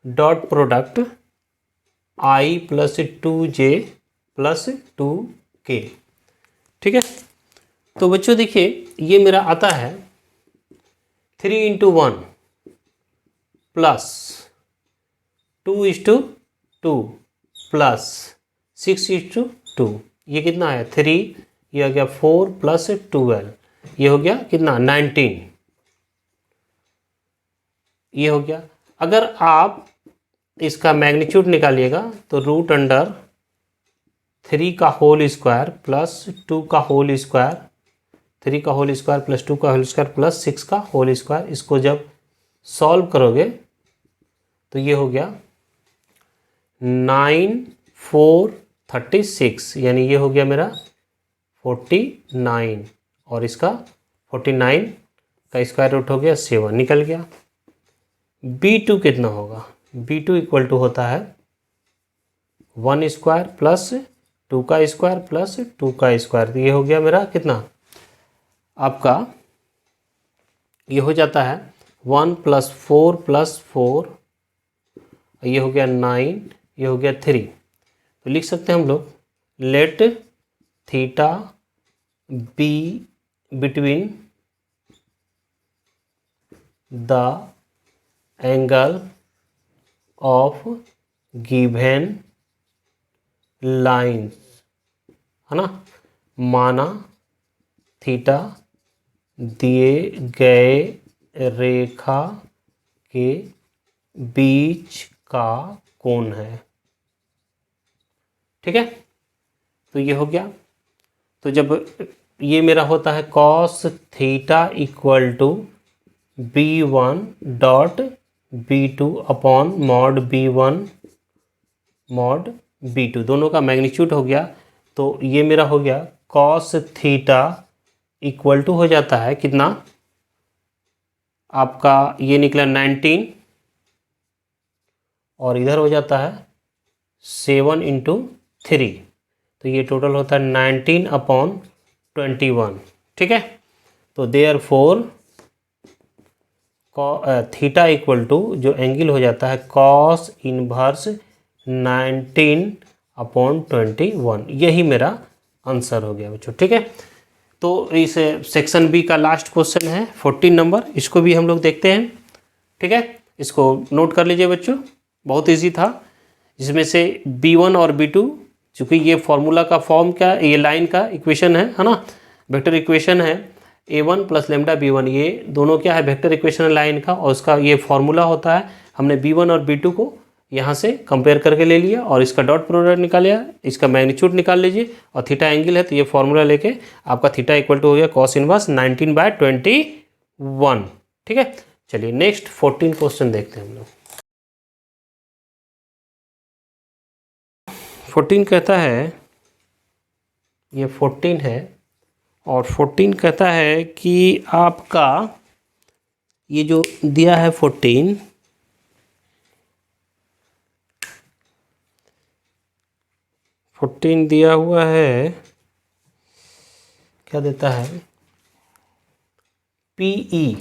dot product i plus 2j plus 2k। ठीक है, तो बच्चों देखिए ये मेरा आता है 3 इंटू 1 प्लस 2:2 प्लस 6:2, ये कितना है 3, ये हो गया 4 प्लस 12, ये हो गया कितना 19, ये हो गया। अगर आप इसका मैग्नीट्यूड निकालिएगा तो रूट अंडर 3 का होल स्क्वायर प्लस 2 का होल स्क्वायर, 3 का होल स्क्वायर प्लस 2 का होल स्क्वायर प्लस 6 का होल स्क्वायर, इसको जब सॉल्व करोगे तो ये हो गया 9 4 36, यानी ये हो गया मेरा 49, और इसका 49 का स्क्वायर रूट हो गया 7, निकल गया। b2 कितना होगा, b2 इक्वल टू होता है 1 स्क्वायर प्लस 2 का स्क्वायर प्लस 2 का स्क्वायर, तो ये हो गया मेरा कितना आपका, ये हो जाता है 1 प्लस 4 प्लस 4, ये हो गया 9, ये हो गया 3। तो लिख सकते हैं हम लोग let theta be between the angle of given lines, है ना, माना थीटा दिए गए रेखा के बीच का कोण है। ठीक है, तो ये हो गया। तो जब ये मेरा होता है cos theta equal to b1 dot b2 upon mod b1 mod b2, दोनों का मैग्नीट्यूड हो गया, तो ये मेरा हो गया कॉस थीटा इक्वल टू हो जाता है कितना आपका, ये निकला 19, और इधर हो जाता है 7 इंटू 3, तो ये टोटल होता है 19 अपॉन 21। ठीक है, तो therefore theta equal to जो एंगल हो जाता है कॉस इनवर्स 19 अपॉन 21, यही मेरा आंसर हो गया बच्चों। ठीक है, तो इस सेक्शन बी का लास्ट क्वेश्चन है 14 नंबर, इसको भी हम लोग देखते हैं। ठीक है, इसको नोट कर लीजिए बच्चों, बहुत इजी था। जिसमें से b1 और b2, चूँकि ये फॉर्मूला का फॉर्म क्या, ये लाइन का इक्वेशन है ना, वेक्टर इक्वेशन है a1 प्लस लेमडा b1, ये दोनों क्या है, वेक्टर इक्वेशन है लाइन का, और उसका ये फॉर्मूला होता है। हमने b1 और b2 को यहाँ से कंपेयर करके ले लिया और इसका डॉट प्रोडक्ट निकाल लिया, इसका मैग्नीट्यूड निकाल लीजिए, और थीटा एंगल है तो ये फॉर्मूला लेके आपका थीटा इक्वल टू हो गया cos इनवर्स 19/21। ठीक है, चलिए नेक्स्ट 14 क्वेश्चन देखते हैं हम लोग। 14 कहता है, ये 14 है, और 14 कहता है कि आपका ये जो दिया है 14 दिया हुआ है, क्या देता है, PE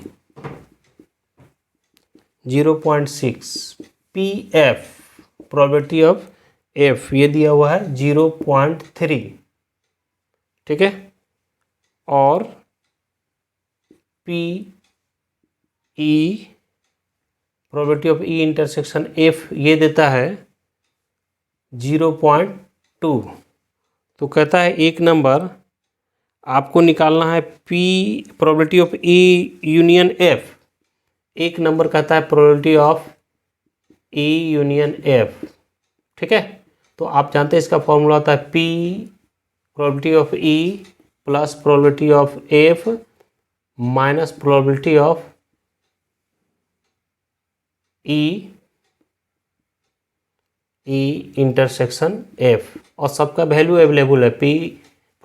0.6, PF probability of F ये दिया हुआ है 0.3। ठीक है, और PE probability of E intersection F ये देता है 0.2। तो कहता है एक नंबर आपको निकालना है P probability of E union F, एक नंबर कहता है probability of E union F। ठीक है, तो आप जानते हैं इसका फॉर्मूला होता है P probability of E plus probability of F minus probability of E intersection F, और सबका वैल्यू अवेलेबल है। P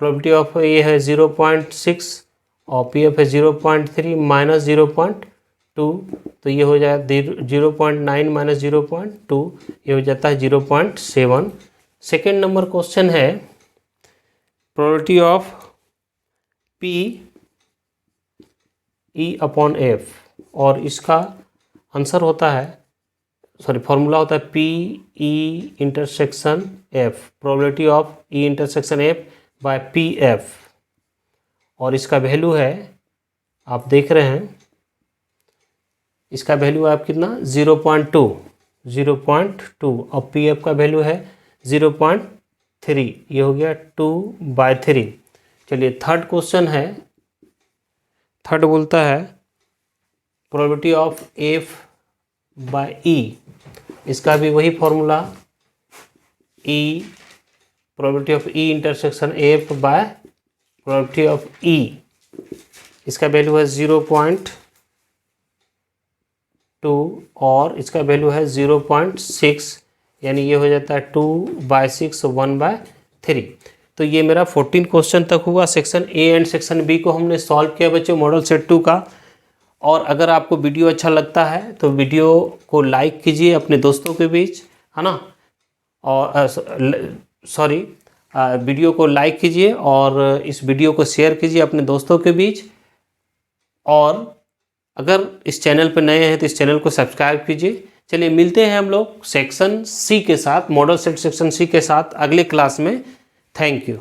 प्रोबेबिलिटी ऑफ ए है 0.6 और PF है 0.3 माइनस 0.2, तो ये हो जाए 0.9 माइनस 0.2, ये हो जाता है 0.7। सेकेंड नंबर क्वेश्चन है probability of P E upon F, और इसका आंसर होता है, फॉर्मूला होता है P E intersection F, probability of E intersection F by PF, और इसका वैल्यू है, आप देख रहे हैं इसका वैल्यू है आप कितना 0.2, और PF का वैल्यू है 0.3, ये हो गया 2/3। चलिए थर्ड क्वेश्चन है, थर्ड बोलता है probability of F by E, इसका भी वही formula E probability of E intersection F by probability of E, इसका वैल्यू है 0.2 और इसका वैल्यू है 0.6, यानी ये हो जाता है 2/6 1/3। तो ये मेरा 14 क्वेश्चन तक हुआ। Section A and section B को हमने सॉल्व किया बच्चों मॉडल सेट 2 का। और अगर आपको वीडियो अच्छा लगता है तो वीडियो को लाइक कीजिए अपने दोस्तों के बीच, है ना, और वीडियो को लाइक कीजिए और इस वीडियो को शेयर कीजिए अपने दोस्तों के बीच। और अगर इस चैनल पर नए हैं तो इस चैनल को सब्सक्राइब कीजिए। चलिए मिलते हैं हम लोग सेक्शन सी के साथ, मॉडल सेट सेक्शन सी के साथ अगले क्लास में। Thank you.